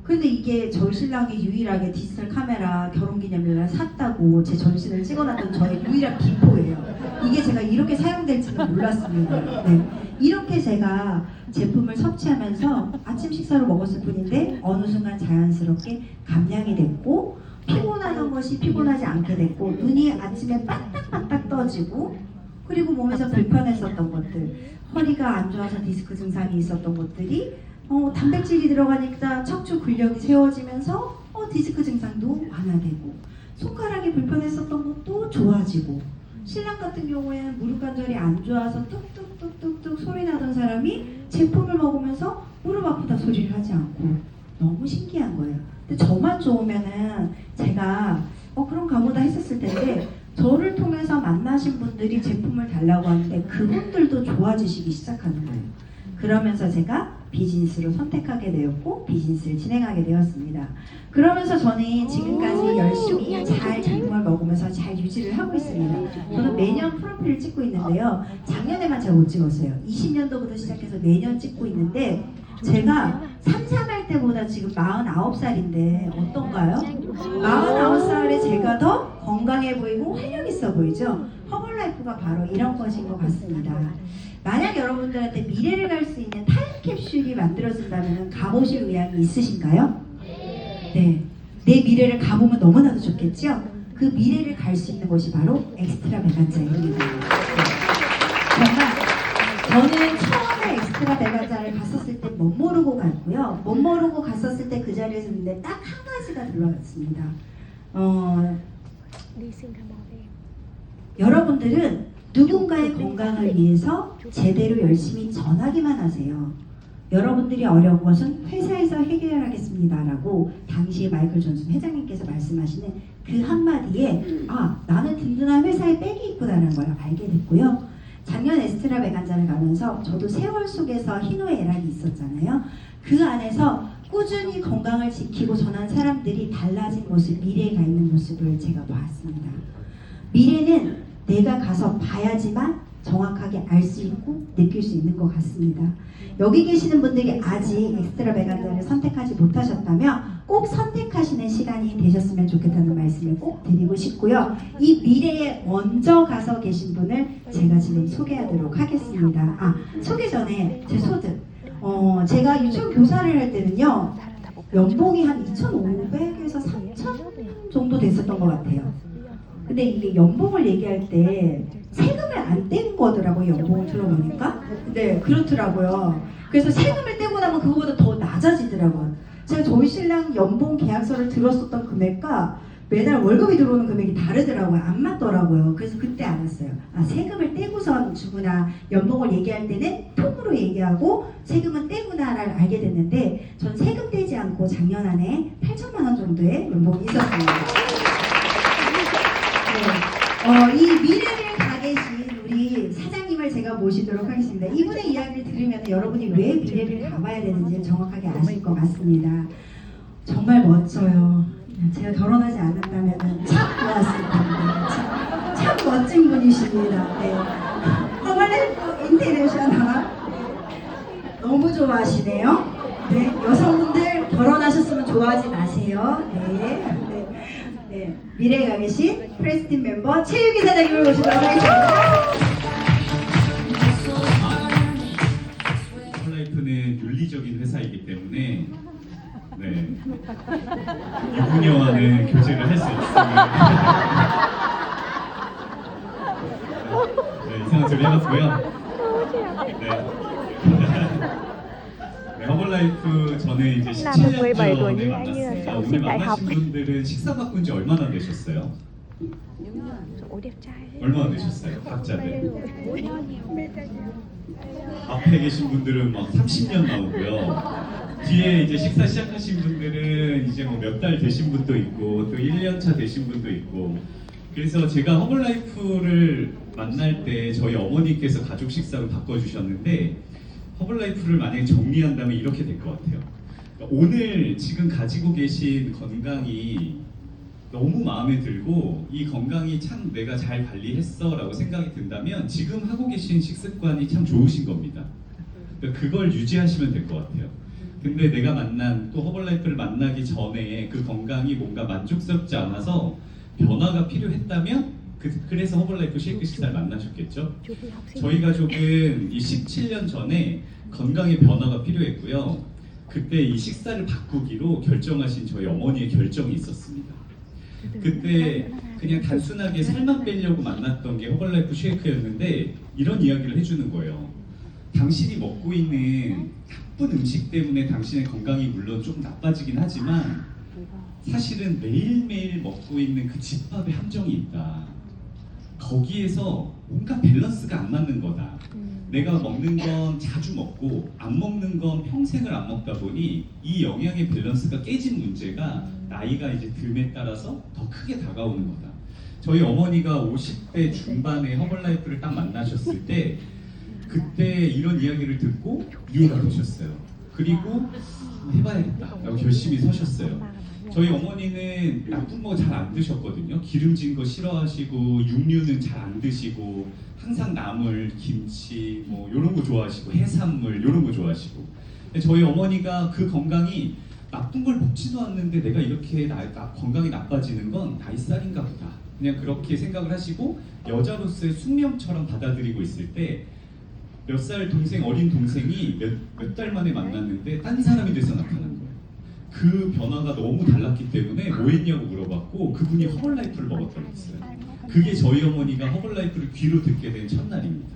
근데 이게 저희 신랑이 유일하게 디지털 카메라 결혼기념일날 샀다고 제 전신을 찍어놨던 저의 유일한 비포예요. 이게 제가 이렇게 사용될지는 몰랐습니다. 네. 이렇게 제가 제품을 섭취하면서 아침 식사로 먹었을 뿐인데 어느 순간 자연스럽게 감량이 됐고 피곤하던 것이 피곤하지 않게 됐고 눈이 아침에 반딱반딱 떠지고 그리고 몸에서 불편했었던 것들 허리가 안 좋아서 디스크 증상이 있었던 것들이 단백질이 들어가니까 척추 근력이 세워지면서 디스크 증상도 완화되고 손가락이 불편했었던 것도 좋아지고 신랑 같은 경우에는 무릎 관절이 안 좋아서 뚝뚝뚝뚝뚝 소리 나던 사람이 제품을 먹으면서 무릎 아프다 소리를 하지 않고 너무 신기한 거예요. 근데 저만 좋으면은 제가 그럼 가보다 했었을 텐데 저를 통해서 만나신 분들이 제품을 달라고 하는데 그분들도 좋아지시기 시작하는 거예요. 그러면서 제가 비즈니스로 선택하게 되었고 비즈니스를 진행하게 되었습니다. 그러면서 저는 지금까지 열심히 잘 제품을 먹으면서 잘 유지를 하고 있습니다. 저는 매년 프로필을 찍고 있는데요. 작년에만 제가 못 찍었어요. 20년도부터 시작해서 매년 찍고 있는데 제가 33할 때보다 지금 49살인데 어떤가요? 49살에 제가 더 건강해 보이고 활력 있어 보이죠? 허벌라이프가 바로 이런 것인 것 같습니다. 만약 여러분들한테 미래를 갈 수 있는 타임캡슐이 만들어진다면 가보실 의향이 있으신가요? 네. 내 미래를 가보면 너무나도 좋겠죠? 그 미래를 갈 수 있는 곳이 바로 엑스트라 베간자입니다. 정말 저는 처음에 엑스트라 베간자를 갔었을 때 못 모르고 갔고요. 못 모르고 갔었을 때 그 자리에서 있는데 딱 한 가지가 들어갔습니다. 여러분들은 누군가의 건강을 위해서 제대로 열심히 전하기만 하세요. 여러분들이 어려운 것은 회사에서 해결하겠습니다 라고 당시 마이클 존슨 회장님께서 말씀하시는 그 한마디에 나는 든든한 회사에 백이 있구나라는 걸 알게 됐고요. 작년 에스트라 베간자를 가면서 저도 세월 속에서 희노의 애락이 있었잖아요. 그 안에서 꾸준히 건강을 지키고 전한 사람들이 달라진 모습, 미래에 가 있는 모습을 제가 보았습니다. 미래는 내가 가서 봐야지만 정확하게 알 수 있고 느낄 수 있는 것 같습니다. 여기 계시는 분들이 아직 엑스트라 베간자를 선택하지 못하셨다면 꼭 선택하시는 시간이 되셨으면 좋겠다는 말씀을 꼭 드리고 싶고요. 이 미래에 먼저 가서 계신 분을 제가 지금 소개하도록 하겠습니다. 소개 전에 제 소득. 제가 유치원 교사를 할 때는요. 연봉이 한 2,500에서 3,000 정도 됐었던 것 같아요. 근데 이게 연봉을 얘기할 때 세금을 안 떼는 거더라고요. 연봉을 들어보니까. 네, 그렇더라고요. 그래서 세금을 떼고 나면 그거보다 더 낮아지더라고요. 제가 저희 신랑 연봉 계약서를 들었었던 금액과 매달 월급이 들어오는 금액이 다르더라고요. 안 맞더라고요. 그래서 그때 알았어요. 세금을 떼고선 주구나. 연봉을 얘기할 때는 통으로 얘기하고 세금은 떼구나를 알게 됐는데 전 세금 떼지 않고 작년 안에 8천만 원 정도의 연봉이 있었습니다. 네. 이 미래를 가 계신 우리 사장님을 제가 모시도록 하겠습니다. 이분의 이야기를 들으면 여러분이 왜 미래를 가봐야 되는지 정확하게 아실 것 같습니다. 정말 멋져요. 제가 결혼하지 않았다면 참 좋았을 텐데 참 멋진 분이십니다. 네. 허벌라이프 인테리어셔널 너무 너무 좋아하시네요. 네, 여성분들 결혼하셨으면 좋아하지 마세요. 네. 미래에 가 계신 프레스틴 멤버 최유기 사장님을 모시도록 하겠습니다. 헐라이프는 윤리적인 회사이기 때문에 네, 유부녀와는 교제를 할 수 없습니다. 네, 이상한 소리 해봤고요. 네, 허벌라이프 저는 이제 17년 전에 만났습니다. 오늘 만나신 분들은 식사 바꾼 지 얼마나 되셨어요? 얼마나 되셨어요? 각자들? 앞에 계신 분들은 막 30년 나오고요. 뒤에 이제 식사 시작하신 분들은 이제 뭐 몇 달 되신 분도 있고 또 1년 차 되신 분도 있고. 그래서 제가 허벌라이프를 만날 때 저희 어머니께서 가족 식사로 바꿔주셨는데 허벌라이프를 만약에 정리한다면 이렇게 될 것 같아요. 그러니까 오늘 지금 가지고 계신 건강이 너무 마음에 들고 이 건강이 참 내가 잘 관리했어 라고 생각이 든다면 지금 하고 계신 식습관이 참 좋으신 겁니다. 그러니까 그걸 유지하시면 될 것 같아요. 근데 내가 만난 또 허벌라이프를 만나기 전에 그 건강이 뭔가 만족스럽지 않아서 변화가 필요했다면 그래서 허벌라이프 쉐이크 식사를 만나셨겠죠? 저희 가족은 이 17년 전에 건강의 변화가 필요했고요. 그때 이 식사를 바꾸기로 결정하신 저희 어머니의 결정이 있었습니다. 그때 그냥 단순하게 살만 빼려고 만났던 게 허벌라이프 쉐이크였는데 이런 이야기를 해주는 거예요. 당신이 먹고 있는 나쁜 음식 때문에 당신의 건강이 물론 좀 나빠지긴 하지만 사실은 매일매일 먹고 있는 그 집밥의 함정이 있다. 거기에서 뭔가 밸런스가 안 맞는 거다. 내가 먹는 건 자주 먹고 안 먹는 건 평생을 안 먹다 보니 이 영양의 밸런스가 깨진 문제가 나이가 이제 듦에 따라서 더 크게 다가오는 거다. 저희 어머니가 50대 중반에 허벌라이프를 딱 만나셨을 때 그때 이런 이야기를 듣고 이해가 되셨어요. 그리고 해봐야겠다라고 결심이 서셨어요. 저희 어머니는 나쁜 거 잘 안 드셨거든요. 기름진 거 싫어하시고 육류는 잘 안 드시고 항상 나물, 김치 뭐 이런 거 좋아하시고 해산물 이런 거 좋아하시고. 근데 저희 어머니가 그 건강이 나쁜 걸 먹지도 않는데 내가 이렇게 건강이 나빠지는 건 나이살인가 보다. 그냥 그렇게 생각을 하시고 여자로서의 숙명처럼 받아들이고 있을 때 몇 살 동생 어린 동생이 몇 달 만에 만났는데 딴 사람이 돼서 나타난 거예요. 그 변화가 너무 달랐기 때문에 뭐 했냐고 물어봤고 그분이 허벌라이프를 먹었다고 했어요. 그게 저희 어머니가 허벌라이프를 귀로 듣게 된 첫날입니다.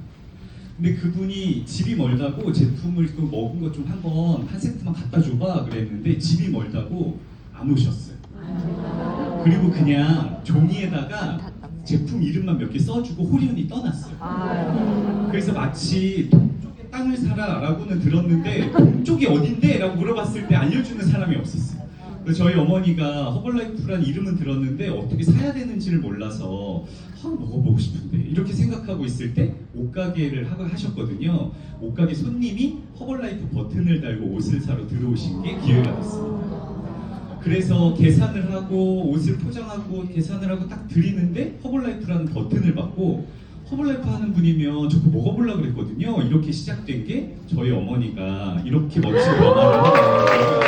근데 그분이 집이 멀다고 제품을 또 먹은 거 좀 한번 한 세트만 갖다 줘봐 그랬는데 집이 멀다고 안 오셨어요. 그리고 그냥 종이에다가 제품 이름만 몇 개 써주고 홀연히 떠났어요. 그래서 마치 동쪽에 땅을 사라 라고는 들었는데 동쪽이 어딘데? 라고 물어봤을 때 알려주는 사람이 없었어요. 그래서 저희 어머니가 허벌라이프란 이름은 들었는데 어떻게 사야 되는지를 몰라서 먹어보고 싶은데 이렇게 생각하고 있을 때 옷가게를 하셨거든요. 옷가게 손님이 허벌라이프 버튼을 달고 옷을 사러 들어오신 게 기회가 됐습니다. 그래서 계산을 하고 옷을 포장하고 계산을 하고 딱 드리는데 허벌라이프라는 버튼을 받고 허벌라이프 하는 분이면 저거 먹어보려고 그랬거든요. 이렇게 시작된 게 저희 어머니가 이렇게 멋진 변화를 하고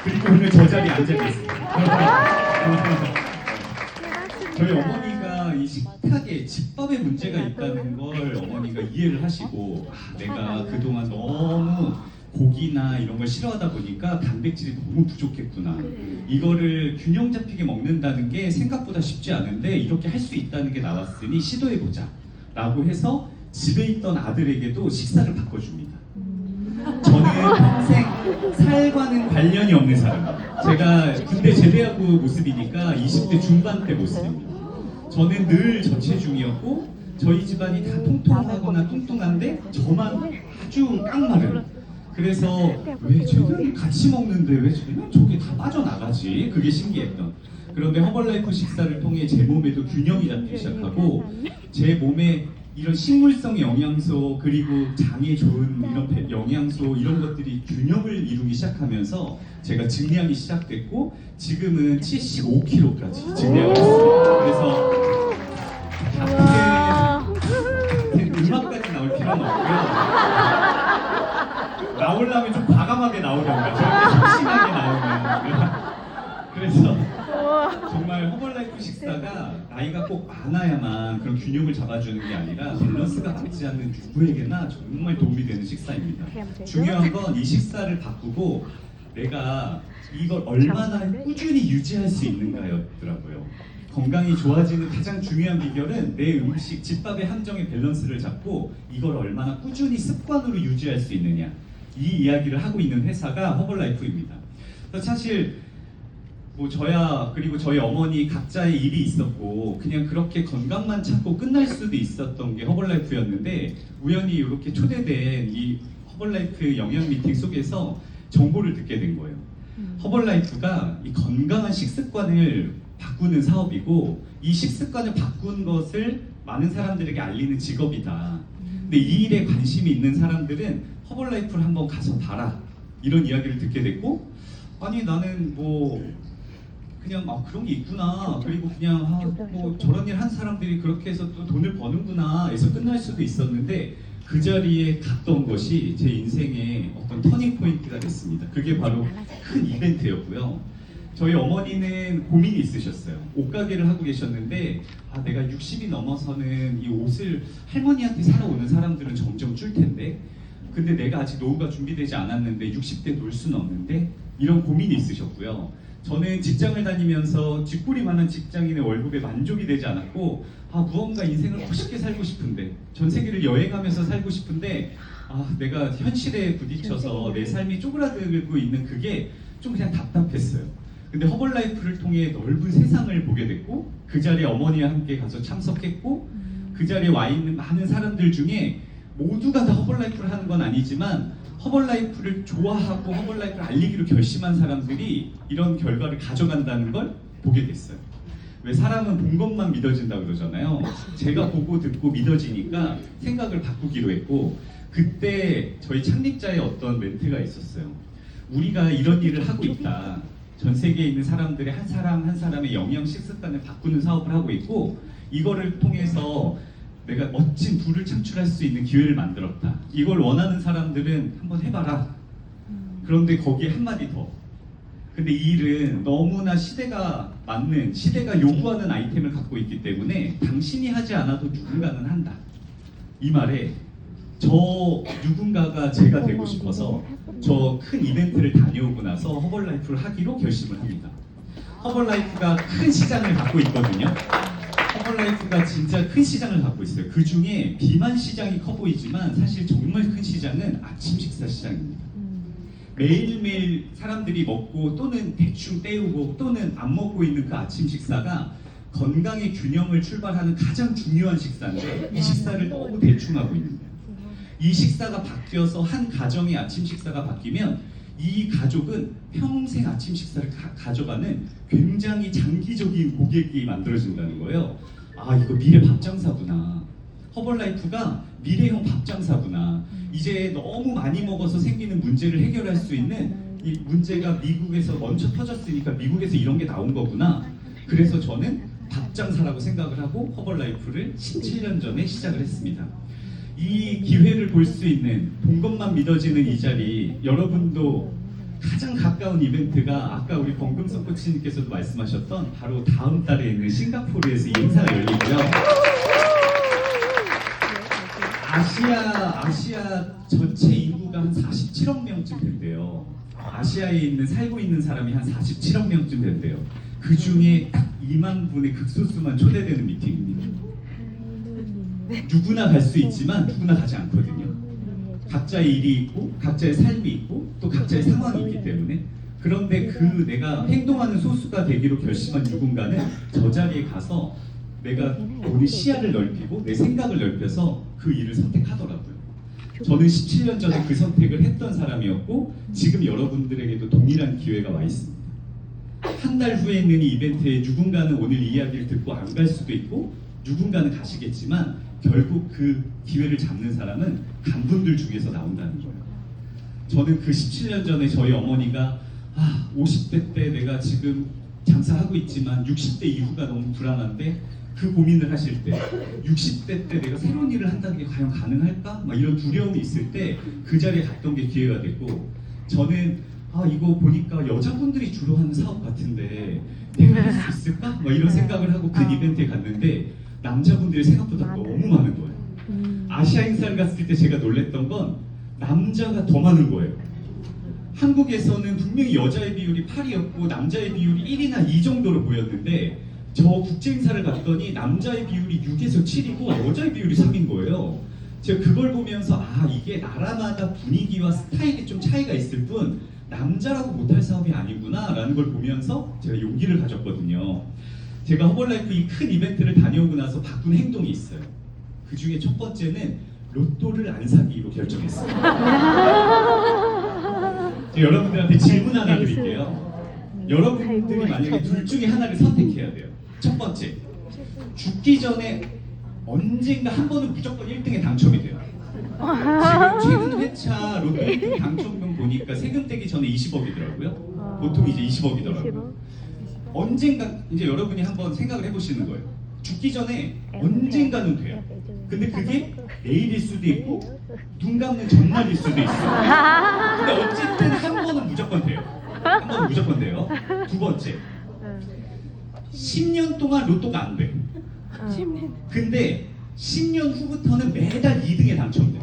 그리고 오늘 저 자리에 앉아 계십니다. 저희 어머니가 이 식탁에 집밥에 문제가 있다는 걸 어머니가 이해를 하시고 내가 그동안 너무 고기나 이런 걸 싫어하다 보니까 단백질이 너무 부족했구나. 이거를 균형 잡히게 먹는다는 게 생각보다 쉽지 않은데 이렇게 할 수 있다는 게 나왔으니 시도해보자 라고 해서 집에 있던 아들에게도 식사를 바꿔줍니다. 저는 평생 살과는 관련이 없는 사람입니다. 제가 군대 제대하고 모습이니까 20대 중반 때 모습입니다. 저는 늘 저체중이었고 저희 집안이 다 통통하거나 뚱뚱한데 저만 아주 깡마른. 그래서 왜 쟤는 같이 먹는데 왜 쟤는 저게 다 빠져나가지? 그게 신기했던. 그런데 허벌라이프 식사를 통해 제 몸에도 균형이 잡히기 시작하고 제 몸에 이런 식물성 영양소 그리고 장에 좋은 이런 영양소 이런 것들이 균형을 이루기 시작하면서 제가 증량이 시작됐고 지금은 75kg까지 증량을 했습니다. 그래서 음악까지 나올 필요는 없고요. 나오려면 좀 과감하게 나오던가 저렇게 심심하게 나오면 그래서 정말 허벌라이프 식사가 나이가 꼭 많아야만 그런 균형을 잡아주는 게 아니라 밸런스가 맞지 않는 누구에게나 정말 도움이 되는 식사입니다. 중요한 건 이 식사를 바꾸고 내가 이걸 얼마나 꾸준히 유지할 수 있는가였더라고요. 건강이 좋아지는 가장 중요한 비결은 내 음식, 집밥의 함정의 밸런스를 잡고 이걸 얼마나 꾸준히 습관으로 유지할 수 있느냐, 이 이야기를 하고 있는 회사가 허벌라이프입니다. 그래서 사실 뭐 저야 그리고 저희 어머니 각자의 일이 있었고 그냥 그렇게 건강만 찾고 끝날 수도 있었던 게 허벌라이프였는데 우연히 이렇게 초대된 이 허벌라이프 영양 미팅 속에서 정보를 듣게 된 거예요. 허벌라이프가 이 건강한 식습관을 바꾸는 사업이고 이 식습관을 바꾼 것을 많은 사람들에게 알리는 직업이다. 근데 이 일에 관심이 있는 사람들은 허벌라이프를 한번 가서 봐라, 이런 이야기를 듣게 됐고, 아니 나는 뭐 그냥 그런 게 있구나, 그리고 그냥 뭐 저런 일 한 사람들이 그렇게 해서 또 돈을 버는구나 해서 끝날 수도 있었는데 그 자리에 갔던 것이 제 인생의 어떤 터닝 포인트가 됐습니다. 그게 바로 큰 이벤트였고요. 저희 어머니는 고민이 있으셨어요. 옷가게를 하고 계셨는데 내가 60이 넘어서는 이 옷을 할머니한테 사러 오는 사람들은 점점 줄 텐데 근데 내가 아직 노후가 준비되지 않았는데 60대 놀 수는 없는데, 이런 고민이 있으셨고요. 저는 직장을 다니면서 쥐꼬리만한 직장인의 월급에 만족이 되지 않았고 무언가 인생을 멋있게 살고 싶은데, 전 세계를 여행하면서 살고 싶은데 내가 현실에 부딪혀서 내 삶이 쪼그라들고 있는 그게 좀 그냥 답답했어요. 근데 허벌라이프를 통해 넓은 세상을 보게 됐고 그 자리에 어머니와 함께 가서 참석했고 그 자리에 와 있는 많은 사람들 중에 모두가 다 허벌라이프를 하는 건 아니지만 허벌라이프를 좋아하고 허벌라이프를 알리기로 결심한 사람들이 이런 결과를 가져간다는 걸 보게 됐어요. 왜 사람은 본 것만 믿어진다고 그러잖아요. 제가 보고 듣고 믿어지니까 생각을 바꾸기로 했고, 그때 저희 창립자의 어떤 멘트가 있었어요. 우리가 이런 일을 하고 있다. 전 세계에 있는 사람들의 한 사람 한 사람의 영양 식습관을 바꾸는 사업을 하고 있고 이거를 통해서 내가 멋진 부를 창출할 수 있는 기회를 만들었다. 이걸 원하는 사람들은 한번 해봐라. 그런데 거기에 한마디 더. 근데 이 일은 너무나 시대가 맞는, 시대가 요구하는 아이템을 갖고 있기 때문에 당신이 하지 않아도 누군가는 한다. 이 말에 저 누군가가 제가 되고 싶어서 저 큰 이벤트를 다녀오고 나서 허벌라이프를 하기로 결심을 합니다. 허벌라이프가 큰 시장을 갖고 있거든요. 허벌라이프가 진짜 큰 시장을 갖고 있어요. 그 중에 비만 시장이 커 보이지만 사실 정말 큰 시장은 아침 식사 시장입니다. 매일매일 사람들이 먹고 또는 대충 때우고 또는 안 먹고 있는 그 아침 식사가 건강의 균형을 출발하는 가장 중요한 식사인데 이 식사를 너무 대충 하고 있는 거예요. 이 식사가 바뀌어서 한 가정의 아침 식사가 바뀌면 이 가족은 평생 아침 식사를 가져가는 굉장히 장기적인 고객이 만들어진다는 거예요. 이거 미래 밥장사구나. 허벌라이프가 미래형 밥장사구나. 이제 너무 많이 먹어서 생기는 문제를 해결할 수 있는 이 문제가 미국에서 먼저 터졌으니까 미국에서 이런 게 나온 거구나. 그래서 저는 밥장사라고 생각을 하고 허벌라이프를 17년 전에 시작을 했습니다. 이 기회를 볼 수 있는, 본 것만 믿어지는 이 자리, 여러분도 가장 가까운 이벤트가 아까 우리 권금석 코치님께서도 말씀하셨던 바로 다음 달에 있는 싱가포르에서 이 행사가 열리고요. 아시아 전체 인구가 한 47억 명쯤 된대요. 아시아에 살고 있는 사람이 한 47억 명쯤 된대요. 그 중에 딱 2만 분의 극소수만 초대되는 미팅입니다. 누구나 갈 수 있지만 누구나 가지 않거든요. 각자의 일이 있고 각자의 삶이 있고 또 각자의 상황이 있기 때문에. 그런데 그 내가 행동하는 소수가 되기로 결심한 누군가는 저 자리에 가서 내가 오늘 시야를 넓히고 내 생각을 넓혀서 그 일을 선택하더라고요. 저는 17년 전에 그 선택을 했던 사람이었고 지금 여러분들에게도 동일한 기회가 와 있습니다. 한 달 후에 있는 이 이벤트에 누군가는 오늘 이 이야기를 듣고 안 갈 수도 있고 누군가는 가시겠지만 결국 그 기회를 잡는 사람은 간분들 중에서 나온다는 거예요. 저는 그 17년 전에 저희 어머니가 50대 때 내가 지금 장사하고 있지만 60대 이후가 너무 불안한데 그 고민을 하실 때 60대 때 내가 새로운 일을 한다는 게 과연 가능할까? 막 이런 두려움이 있을 때 그 자리에 갔던 게 기회가 됐고 저는 이거 보니까 여자분들이 주로 하는 사업 같은데 내가 할 수 있을까? 막 이런 생각을 하고 그 이벤트에 갔는데 남자분들이 생각보다 너무 많은 거예요. 아시아 행사를 갔을 때 제가 놀랬던 건 남자가 더 많은 거예요. 한국에서는 분명히 여자의 비율이 8이었고 남자의 비율이 1이나 2 정도로 보였는데 저 국제 행사를 갔더니 남자의 비율이 6에서 7이고 여자의 비율이 3인 거예요. 제가 그걸 보면서 이게 나라마다 분위기와 스타일이 좀 차이가 있을 뿐 남자라고 못할 사업이 아니구나 라는 걸 보면서 제가 용기를 가졌거든요. 제가 허벌라이프 이 큰 이벤트를 다녀오고 나서 바꾼 행동이 있어요. 그 중에 첫 번째는 로또를 안 사기로 결정했어요. 제가 여러분들한테 질문 하나 드릴게요. 여러분들이 만약에 둘 중에 하나를 선택해야 돼요. 첫 번째, 죽기 전에 언젠가 한 번은 무조건 1등에 당첨이 돼요. 지금 최근 회차 로또 1등 당첨금 보니까 세금 떼기 전에 20억이더라고요. 보통 이제 20억이더라고요. 언젠가 이제 여러분이 한번 생각을 해보시는 거예요. 죽기 전에 언젠가는 돼요. 근데 그게 내일일 수도 있고 눈 감는 전날일 수도 있어요. 근데 어쨌든 한 번은 무조건 돼요. 한 번은 무조건 돼요. 두 번째, 10년 동안 로또가 안 돼. 근데 10년 후부터는 매달 2등에 당첨돼요.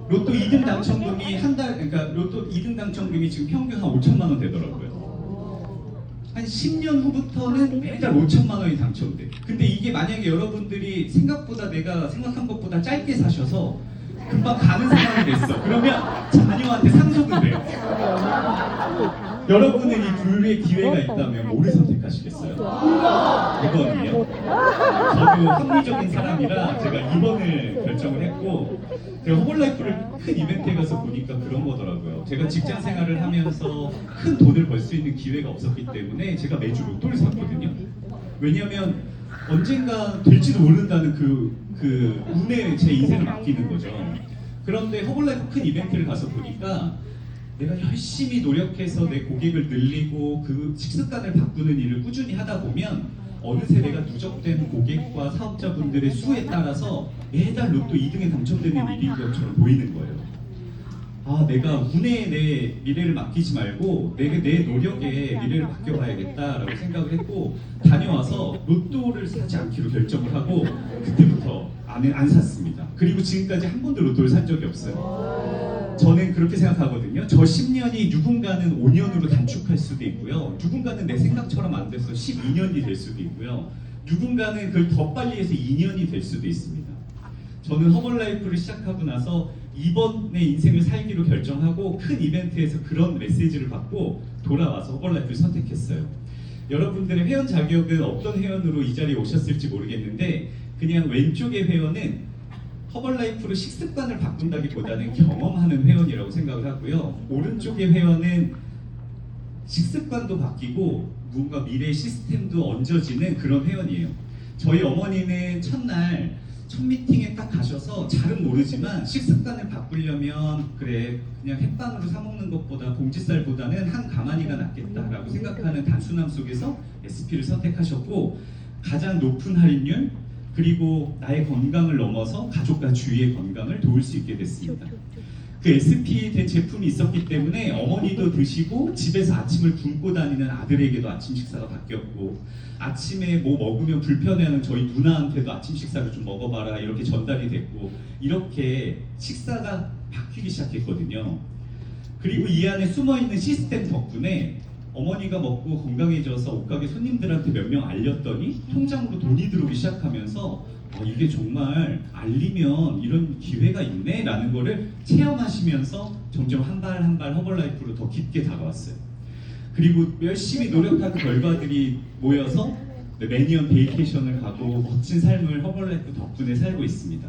로또 2등 당첨금이 그러니까 로또 2등 당첨금이 지금 평균 한 5천만 원 되더라고요. 한 10년 후부터는 매달 5천만 원이 당첨돼. 근데 이게 만약에 여러분들이 생각보다 내가 생각한 것보다 짧게 사셔서 금방 가는 상황이 됐어. 그러면 자녀한테 상속은 돼요. 여러분은 이 둘의 기회가 있다면 뭐를 선택하시겠어요? 2번이요. 저도 합리적인 사람이라 제가 2번을 결정을 했고 제가 허벌라이프를 큰 이벤트에 가서 보니까 그런 거더라고요. 제가 직장 생활을 하면서 큰 돈을 벌 수 있는 기회가 없었기 때문에 제가 매주 로또를 샀거든요. 왜냐하면 언젠가 될지도 모른다는 그 운에 제 인생을 맡기는 거죠. 그런데 허벌라이프 큰 이벤트를 가서 보니까 내가 열심히 노력해서 내 고객을 늘리고 그 식습관을 바꾸는 일을 꾸준히 하다 보면 어느새 내가 누적된 고객과 사업자분들의 수에 따라서 매달 로또 2등에 당첨되는 일인 것처럼 보이는 거예요. 내가 운에 내 미래를 맡기지 말고 내 노력에 미래를 맡겨봐야겠다라고 생각을 했고 다녀와서 로또를 사지 않기로 결정을 하고 그때부터 안 샀습니다. 그리고 지금까지 한 번도 로또를 산 적이 없어요. 저는 그렇게 생각하거든요. 저 10년이 누군가는 5년으로 단축할 수도 있고요. 누군가는 내 생각처럼 안 돼서 12년이 될 수도 있고요. 누군가는 그걸 더 빨리 해서 2년이 될 수도 있습니다. 저는 허벌라이프를 시작하고 나서 이번의 인생을 살기로 결정하고 큰 이벤트에서 그런 메시지를 받고 돌아와서 허벌라이프를 선택했어요. 여러분들의 회원 자격은 어떤 회원으로 이 자리에 오셨을지 모르겠는데 그냥 왼쪽의 회원은 허벌라이프로 식습관을 바꾼다기보다는 경험하는 회원이라고 생각을 하고요. 오른쪽의 회원은 식습관도 바뀌고 뭔가 미래의 시스템도 얹어지는 그런 회원이에요. 저희 어머니는 첫날 첫 미팅에 딱 가셔서 잘은 모르지만 식습관을 바꾸려면 그래 그냥 햇반으로 사 먹는 것보다 봉지쌀보다는 한 가마니가 낫겠다라고 생각하는 단순함 속에서 SP를 선택하셨고 가장 높은 할인율 그리고 나의 건강을 넘어서 가족과 주위의 건강을 도울 수 있게 됐습니다. 그 SP 된 제품이 있었기 때문에 어머니도 드시고 집에서 아침을 굶고 다니는 아들에게도 아침 식사가 바뀌었고 아침에 뭐 먹으면 불편해하는 저희 누나한테도 아침 식사를 좀 먹어봐라 이렇게 전달이 됐고 이렇게 식사가 바뀌기 시작했거든요. 그리고 이 안에 숨어있는 시스템 덕분에 어머니가 먹고 건강해져서 옷가게 손님들한테 몇 명 알렸더니 통장으로 돈이 들어오기 시작하면서 이게 정말 알리면 이런 기회가 있네 라는 거를 체험하시면서 점점 한 발 한 발 허벌라이프로 더 깊게 다가왔어요. 그리고 열심히 노력한 결과들이 모여서 매니언 베이케이션을 가고 멋진 삶을 허벌라이프 덕분에 살고 있습니다.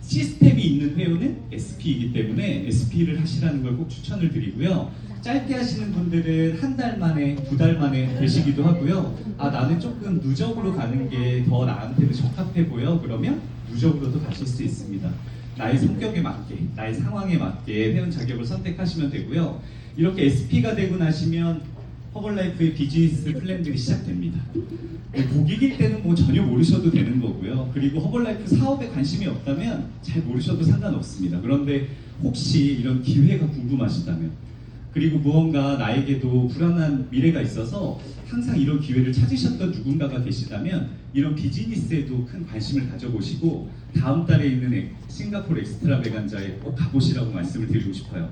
시스템이 있는 회원은 SP이기 때문에 SP를 하시라는 걸 꼭 추천을 드리고요. 짧게 하시는 분들은 한 달 만에, 2달 만에 되시기도 하고요. 나는 조금 누적으로 가는 게 더 나한테도 적합해 보여. 그러면 누적으로도 가실 수 있습니다. 나의 성격에 맞게, 나의 상황에 맞게 회원 자격을 선택하시면 되고요. 이렇게 SP가 되고 나시면 허벌라이프의 비즈니스 플랜들이 시작됩니다. 고객일 때는 뭐 전혀 모르셔도 되는 거고요. 그리고 허벌라이프 사업에 관심이 없다면 잘 모르셔도 상관없습니다. 그런데 혹시 이런 기회가 궁금하시다면, 그리고 무언가 나에게도 불안한 미래가 있어서 항상 이런 기회를 찾으셨던 누군가가 계시다면 이런 비즈니스에도 큰 관심을 가져보시고 다음 달에 있는 싱가포르 엑스트라베간자에 꼭 가보시라고 말씀을 드리고 싶어요.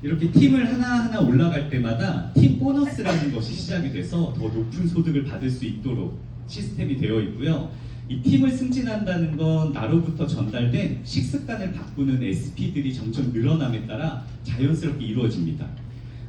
이렇게 팀을 하나하나 올라갈 때마다 팀 보너스라는 것이 시작이 돼서 더 높은 소득을 받을 수 있도록 시스템이 되어 있고요. 이 팀을 승진한다는 건 나로부터 전달된 식습관을 바꾸는 SP들이 점점 늘어남에 따라 자연스럽게 이루어집니다.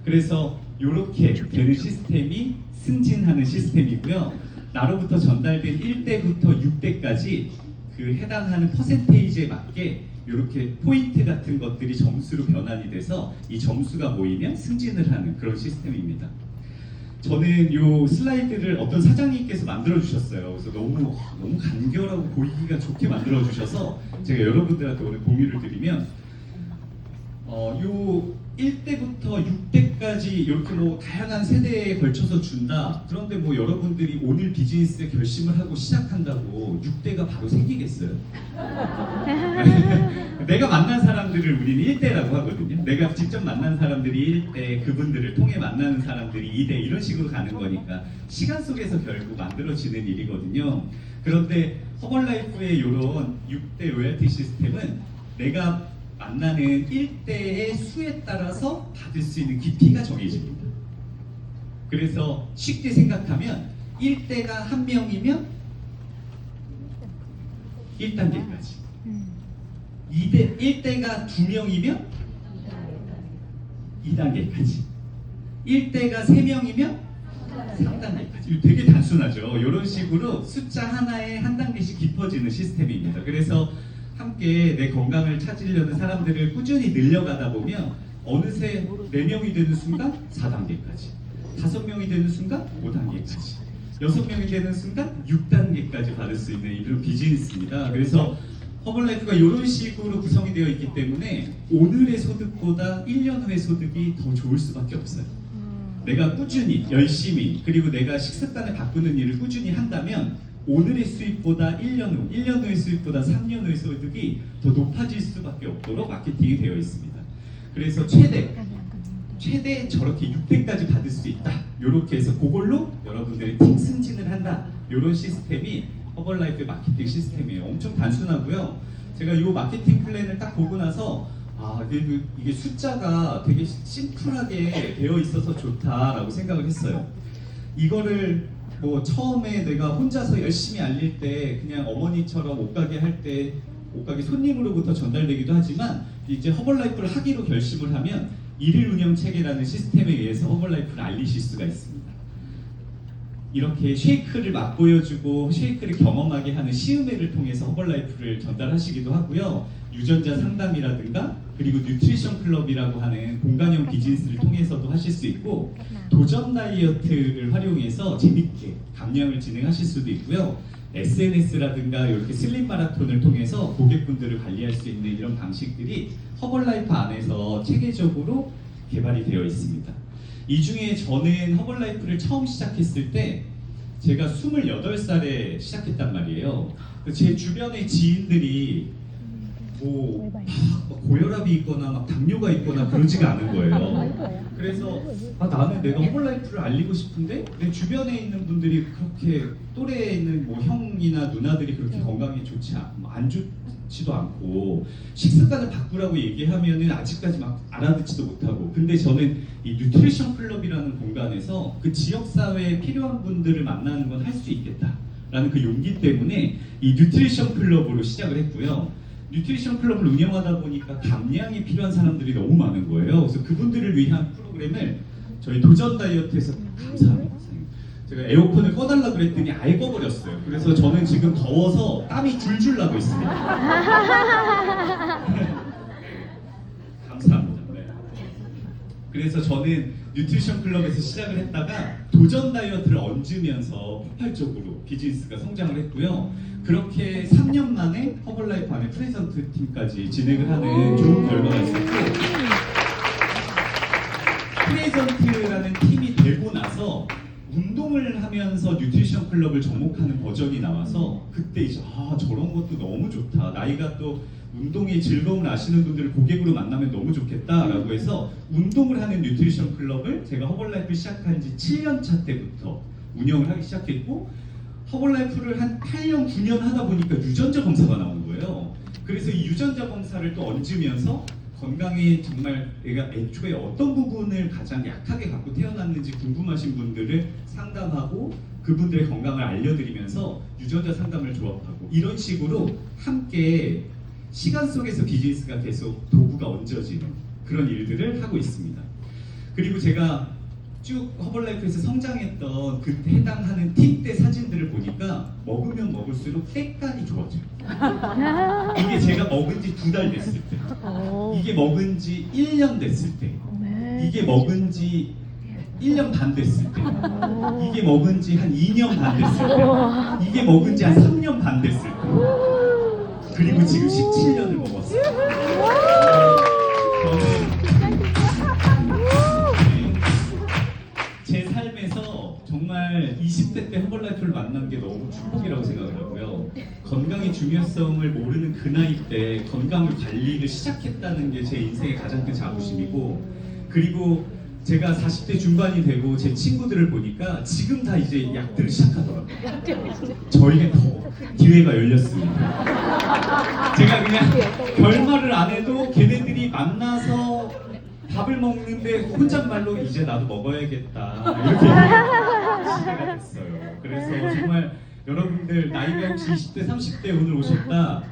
그래서 이렇게 되는 시스템이 승진하는 시스템이고요. 나로부터 전달된 1대부터 6대까지 그 해당하는 퍼센테이지에 맞게 이렇게 포인트 같은 것들이 점수로 변환이 돼서 이 점수가 모이면 승진을 하는 그런 시스템입니다. 저는 이 슬라이드를 어떤 사장님께서 만들어 주셨어요. 그래서 너무 간결하고 보이기가 좋게 만들어 주셔서 제가 여러분들한테 오늘 공유를 드리면 요 1대부터 6대까지 이렇게 뭐 다양한 세대에 걸쳐서 준다. 그런데 뭐 여러분들이 오늘 비즈니스에 결심을 하고 시작한다고 6대가 바로 생기겠어요? 내가 만난 사람들을 우리는 1대라고 하거든요. 내가 직접 만난 사람들이 1대, 그분들을 통해 만나는 사람들이 2대 이런 식으로 가는 거니까 시간 속에서 결국 만들어지는 일이거든요. 그런데 허벌라이프의 이런 6대 로얄티 시스템은 내가 만나는 1대의 수에 따라서 받을 수 있는 깊이가 정해집니다. 그래서 쉽게 생각하면 1대가 한 명이면 1단계까지, 1대가 2명이면 2단계까지, 1대가 3명이면 3단계까지. 되게 단순하죠. 이런 식으로 숫자 하나에 한 단계씩 깊어지는 시스템입니다. 그래서 함께 내 건강을 찾으려는 사람들을 꾸준히 늘려가다 보면 어느새 4명이 되는 순간 4단계까지, 5명이 되는 순간 5단계까지, 6명이 되는 순간 6단계까지 받을 수 있는 이런 비즈니스입니다. 그래서 허벌라이프가 이런 식으로 구성이 되어 있기 때문에 오늘의 소득보다 1년 후의 소득이 더 좋을 수밖에 없어요. 내가 꾸준히 열심히, 그리고 내가 식습관을 바꾸는 일을 꾸준히 한다면 오늘의 수입보다 1년 후의 수입보다 3년 후의 소득이 더 높아질 수밖에 없도록 마케팅이 되어 있습니다. 그래서 최대 저렇게 6대까지 받을 수 있다. 이렇게 해서 그걸로 여러분들이 팀 승진을 한다. 이런 시스템이 허벌라이프의 마케팅 시스템이에요. 엄청 단순하고요. 제가 이 마케팅 플랜을 딱 보고 나서 이게 숫자가 되게 심플하게 되어 있어서 좋다라고 생각을 했어요. 이거를 뭐 처음에 내가 혼자서 열심히 알릴 때 그냥 어머니처럼 옷가게 할 때 옷가게 손님으로부터 전달되기도 하지만 이제 허벌라이프를 하기로 결심을 하면 일일 운영 체계라는 시스템에 의해서 허벌라이프를 알리실 수가 있습니다. 이렇게 쉐이크를 맛보여주고 쉐이크를 경험하게 하는 시음회를 통해서 허벌라이프를 전달하시기도 하고요. 유전자 상담이라든가 그리고 뉴트리션 클럽이라고 하는 공간형 비즈니스를 통해서도 하실 수 있고, 도전 다이어트를 활용해서 재밌게 감량을 진행하실 수도 있고요. SNS라든가 이렇게 슬림 마라톤을 통해서 고객분들을 관리할 수 있는 이런 방식들이 허벌라이프 안에서 체계적으로 개발이 되어 있습니다. 이 중에 저는 허벌라이프를 처음 시작했을 때 제가 28살에 시작했단 말이에요. 제 주변의 지인들이 뭐 고혈압이 있거나 막 당뇨가 있거나 그러지가 않은 거예요. 그래서 나는 내가 허벌라이프를 알리고 싶은데 내 주변에 있는 분들이 그렇게 또래에 있는 뭐 형이나 누나들이 그렇게 건강이 안 좋지도 않고 식습관을 바꾸라고 얘기하면은 아직까지 막 알아듣지도 못하고, 근데 저는 이 뉴트리션 클럽이라는 공간에서 그 지역 사회에 필요한 분들을 만나는 건 할 수 있겠다라는 그 용기 때문에 이 뉴트리션 클럽으로 시작을 했고요. 뉴트리션 클럽을 운영하다 보니까 감량이 필요한 사람들이 너무 많은 거예요. 그래서 그분들을 위한 프로그램을 저희 도전 다이어트에서, 감사합니다. 제가 에어컨을 꺼달라 그랬더니 아예 꺼버렸어요. 그래서 저는 지금 더워서 땀이 줄줄 나고 있습니다. 감사합니다. 네. 그래서 저는 뉴트리션 클럽에서 시작을 했다가 도전 다이어트를 얹으면서 폭발적으로 비즈니스가 성장을 했고요. 그렇게 3년 만에 허벌라이프 안에 프레젠트 팀까지 진행을 하는 좋은 결과가 있었고, 프레젠트라는 팀이 되고 되고 나서 운동을 하면서 뉴트리션 클럽을 접목하는 버전이 나와서 그때 이제 저런 것도 너무 좋다. 나이가 또 운동의 즐거움을 아시는 분들을 고객으로 만나면 너무 좋겠다라고 해서 운동을 하는 뉴트리션 클럽을 제가 허벌라이프 시작한 지 7년 차 때부터 운영을 하기 시작했고 허벌라이프를 한 8년, 9년 하다 보니까 유전자 검사가 나온 거예요. 그래서 이 유전자 검사를 또 얹으면서 건강에 정말 내가 애초에 어떤 부분을 가장 약하게 갖고 태어났는지 궁금하신 분들을 상담하고 그분들의 건강을 알려드리면서 유전자 상담을 조합하고 이런 식으로 함께 시간 속에서 비즈니스가 계속 도구가 얹어지는 그런 일들을 하고 있습니다. 그리고 제가 쭉 허벌라이프에서 성장했던 그 해당하는 팀 때 사진들을 보니까 먹으면 먹을수록 색깔이 좋아져요. 이게 제가 먹은 지 2달 됐을 때, 이게 먹은 지 1년 됐을 때, 이게 먹은 지 1년 반 됐을 때, 이게 먹은 지 한 2년 반 됐을 때, 이게 먹은 지 한 3년 반 됐을 때, 그리고 지금 17년을 먹었어요. 저는 제 삶에서 정말 20대 때 허벌라이프를 만난 게 너무 축복이라고 생각을 하고요. 건강의 중요성을 모르는 그 나이 때 건강 관리를 시작했다는 게 제 인생의 가장 큰 자부심이고, 그리고 제가 40대 중반이 되고 제 친구들을 보니까 지금 다 이제 약들을 시작하더라고요. 저에게 더 기회가 열렸습니다. 제가 그냥 결말을 안 해도 걔네들이 만나서 밥을 먹는데 혼잣말로 이제 나도 먹어야겠다 이렇게 시대가 됐어요. 그래서 정말 여러분들 나이가 혹시 20대 30대 오늘 오셨다,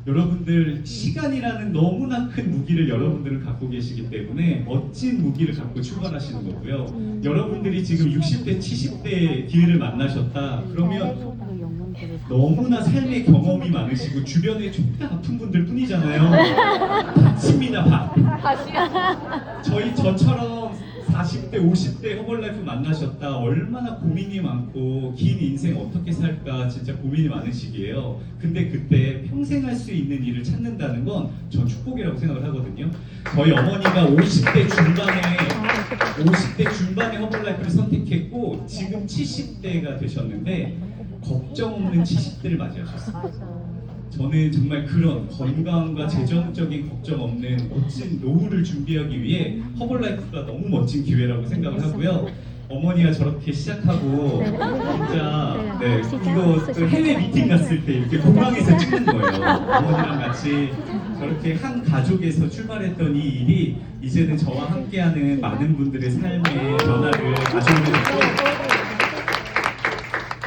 여러분들 시간이라는 너무나 큰 무기를 여러분들은 갖고 계시기 때문에 멋진 무기를 갖고 출발하시는 거고요. 여러분들이 지금 60대 70대 기회를 만나셨다 그러면 너무나 삶의 경험이 많으시고 주변에 조금 아픈 분들 뿐이잖아요. 밭입니다, 밭. 저처럼 40대, 50대 허벌라이프 만나셨다 얼마나 고민이 많고 긴 인생 어떻게 살까 진짜 고민이 많으시기에요. 근데 그때 평생 할 수 있는 일을 찾는다는 건 전 축복이라고 생각을 하거든요. 저희 어머니가 50대 중반에 허벌라이프를 선택했고 지금 70대가 되셨는데 걱정 없는 70대를 맞이하셨어요. 저는 정말 그런 건강과 재정적인 걱정 없는 멋진 노후를 준비하기 위해 허벌라이프가 너무 멋진 기회라고 생각을 하고요. 어머니가 저렇게 시작하고 진짜 이거 또 해외 미팅 갔을 때 이렇게 공항에서 찍는 거예요. 어머니랑 같이 저렇게 한 가족에서 출발했던 이 일이 이제는 저와 함께하는 많은 분들의 삶의 변화를 가져오게 됐고,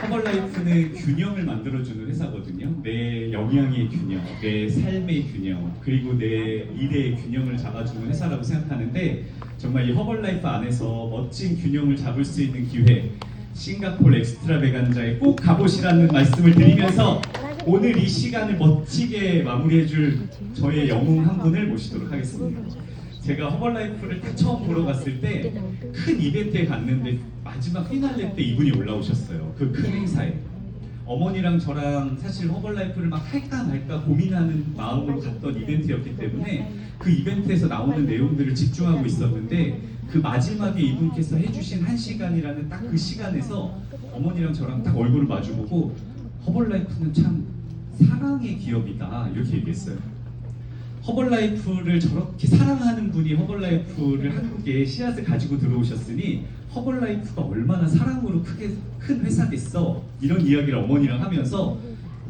허벌라이프는 균형을 만들어주는 회사거든요. 내 영양의 균형, 내 삶의 균형, 그리고 내 일의 균형을 잡아주는 회사라고 생각하는데 정말 이 허벌라이프 안에서 멋진 균형을 잡을 수 있는 기회, 싱가포르 엑스트라베간자에 꼭 가보시라는 말씀을 드리면서 오늘 이 시간을 멋지게 마무리해줄 저의 영웅 한 분을 모시도록 하겠습니다. 제가 허벌라이프를 딱 처음 보러 갔을 때 큰 이벤트에 갔는데 마지막 피날레 때 이분이 올라오셨어요. 그 큰 행사에. 어머니랑 저랑 사실 허벌라이프를 막 할까 말까 고민하는 마음으로 갔던 이벤트였기 때문에 그 이벤트에서 나오는 내용들을 집중하고 있었는데 그 마지막에 이분께서 해주신 1시간이라는 딱 그 시간에서 어머니랑 저랑 딱 얼굴을 마주보고 허벌라이프는 참 사랑의 기업이다 이렇게 얘기했어요. 허벌라이프를 저렇게 사랑하는 분이 허벌라이프를 한국에 씨앗을 가지고 들어오셨으니 허벌라이프가 얼마나 사랑으로 큰 회사겠어 이런 이야기를 어머니랑 하면서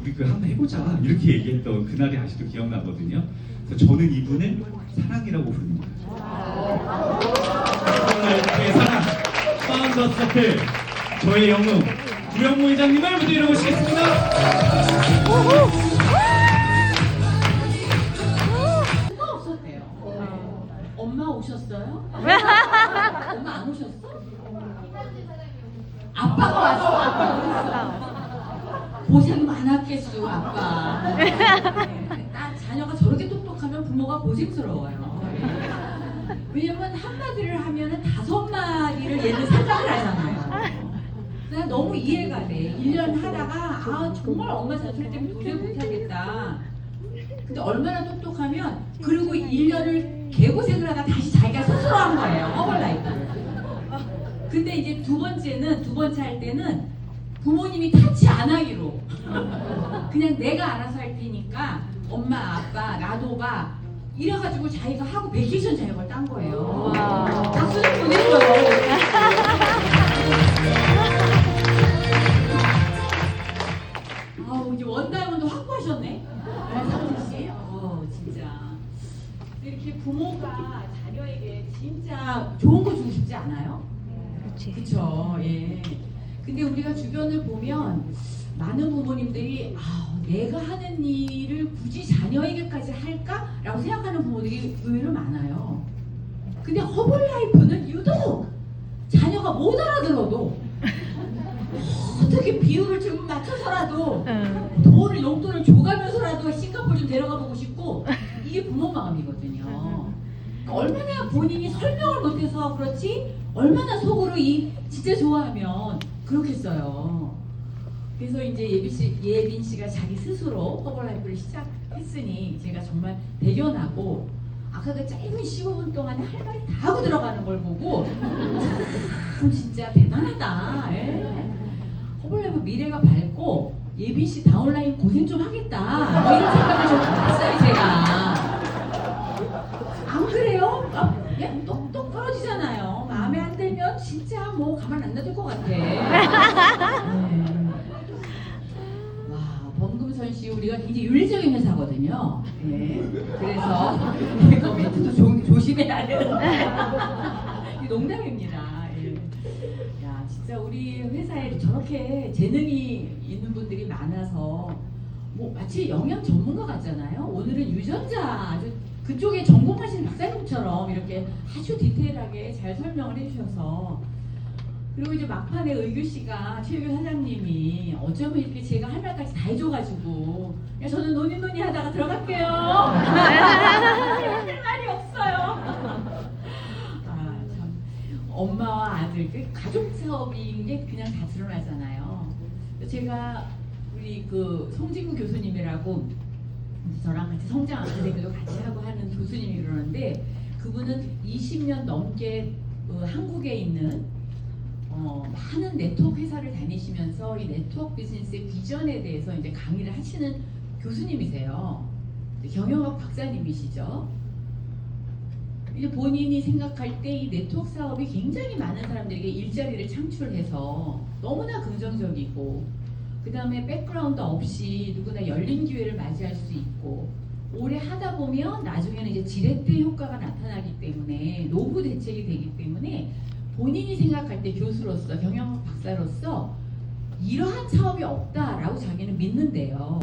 우리 그 한번 해보자 이렇게 얘기했던 그날이 아직도 기억나거든요. 그래서 저는 이분을 사랑이라고 부릅니다. 허벌라이프의 사랑, 파운더 서클, 저의 영웅 구영모 회장님을 무대로 모시겠습니다. 엄마 오셨어요? 엄마 안 오셨어? 아빠가 왔어. 아빠가 왔어. 고생 많았겠어, 아빠. 나 자녀가 저렇게 똑똑하면 부모가 고생스러워요. 왜냐면 한마디를 하면은 5마디를 얘는 생각을 하잖아요. 난 너무 이해가 돼. 1년 하다가 정말 엄마 잔소리 때문에 도저히 못하겠다. 근데 얼마나 똑똑하면 그리고 1년을 개고생을 하다 다시 자기가 스스로 한 거예요. 허벌라이프를. 근데 이제 두 번째 할 때는 부모님이 타치 안 하기로. 그냥 내가 알아서 할 테니까 엄마, 아빠, 나도 봐. 이래가지고 자기가 하고 베이케이션 자격을 딴 거예요. 박수 좀 보내줘요. 아우, 이제 원다이먼도 확보하셨네. 상진 씨. 진짜. 이렇게 부모가 자녀에게 진짜 좋은 거 주고 싶지 않아요? 그쵸. 예. 근데 우리가 주변을 보면 많은 부모님들이 내가 하는 일을 굳이 자녀에게까지 할까라고 생각하는 부모들이 의외로 많아요. 근데 허벌라이프는 유독 자녀가 못 알아들어도 어떻게 비율을 좀 맞춰서라도 돈을 용돈을 줘가면서라도 싱가포르 좀 데려가 보고 싶고, 이게 부모 마음이거든요. 그러니까 얼마나 본인이 설명을 못해서 그렇지 얼마나 속으로 진짜 좋아하면 그렇겠어요. 그래서 이제 예빈 씨가 자기 스스로 허벌라이프를 시작했으니 제가 정말 대견하고, 아까 그 짧은 15분 동안에 할 말이 다 하고 들어가는 걸 보고 참 진짜 대단하다. 예. 허벌라이프 미래가 밝고 예빈 씨 다운라인 고생 좀 하겠다. 뭐 이런 생각을 좀 했어요, 제가. 안 그래요? 예? 똑똑 떨어지잖아요. 마음에 안 들면 진짜 뭐 가만 안 놔둘 것 같아. 네. 와, 범금선 씨 우리가 굉장히 윤리적인 회사거든요. 예. 그래서 이거 멘트도 조심해야 되는데 농담입니다. 예. 야, 진짜 우리 회사에 저렇게 재능이 있는 분들이 많아서 뭐 마치 영양 전문가 같잖아요. 오늘은 유전자 아주 그쪽에 전공하시는 박사님처럼 이렇게 아주 디테일하게 잘 설명을 해주셔서, 그리고 이제 막판에 의규 씨가 최의규 사장님이 어쩌면 이렇게 제가 할 말까지 다 해줘가지고 그냥 저는 논의 하다가 들어갈게요. 할 말이 없어요. 아, 참 엄마와 아들 그 가족 사업인 게 그냥 다 드러나잖아요. 제가 우리 그 송진구 교수님이라고 저랑 같이 성장 아카데미도 같이 하고 하는 교수님이 그러는데, 그분은 20년 넘게 한국에 있는 많은 네트워크 회사를 다니시면서 이 네트워크 비즈니스의 비전에 대해서 이제 강의를 하시는 교수님이세요. 경영학 박사님이시죠. 이제 본인이 생각할 때 이 네트워크 사업이 굉장히 많은 사람들에게 일자리를 창출해서 너무나 긍정적이고, 그 다음에 백그라운드 없이 누구나 열린 기회를 맞이할 수 있고, 오래 하다 보면 나중에는 이제 지렛대 효과가 나타나기 때문에 노후 대책이 되기 때문에 본인이 생각할 때 교수로서 경영학 박사로서 이러한 사업이 없다라고 자기는 믿는데요.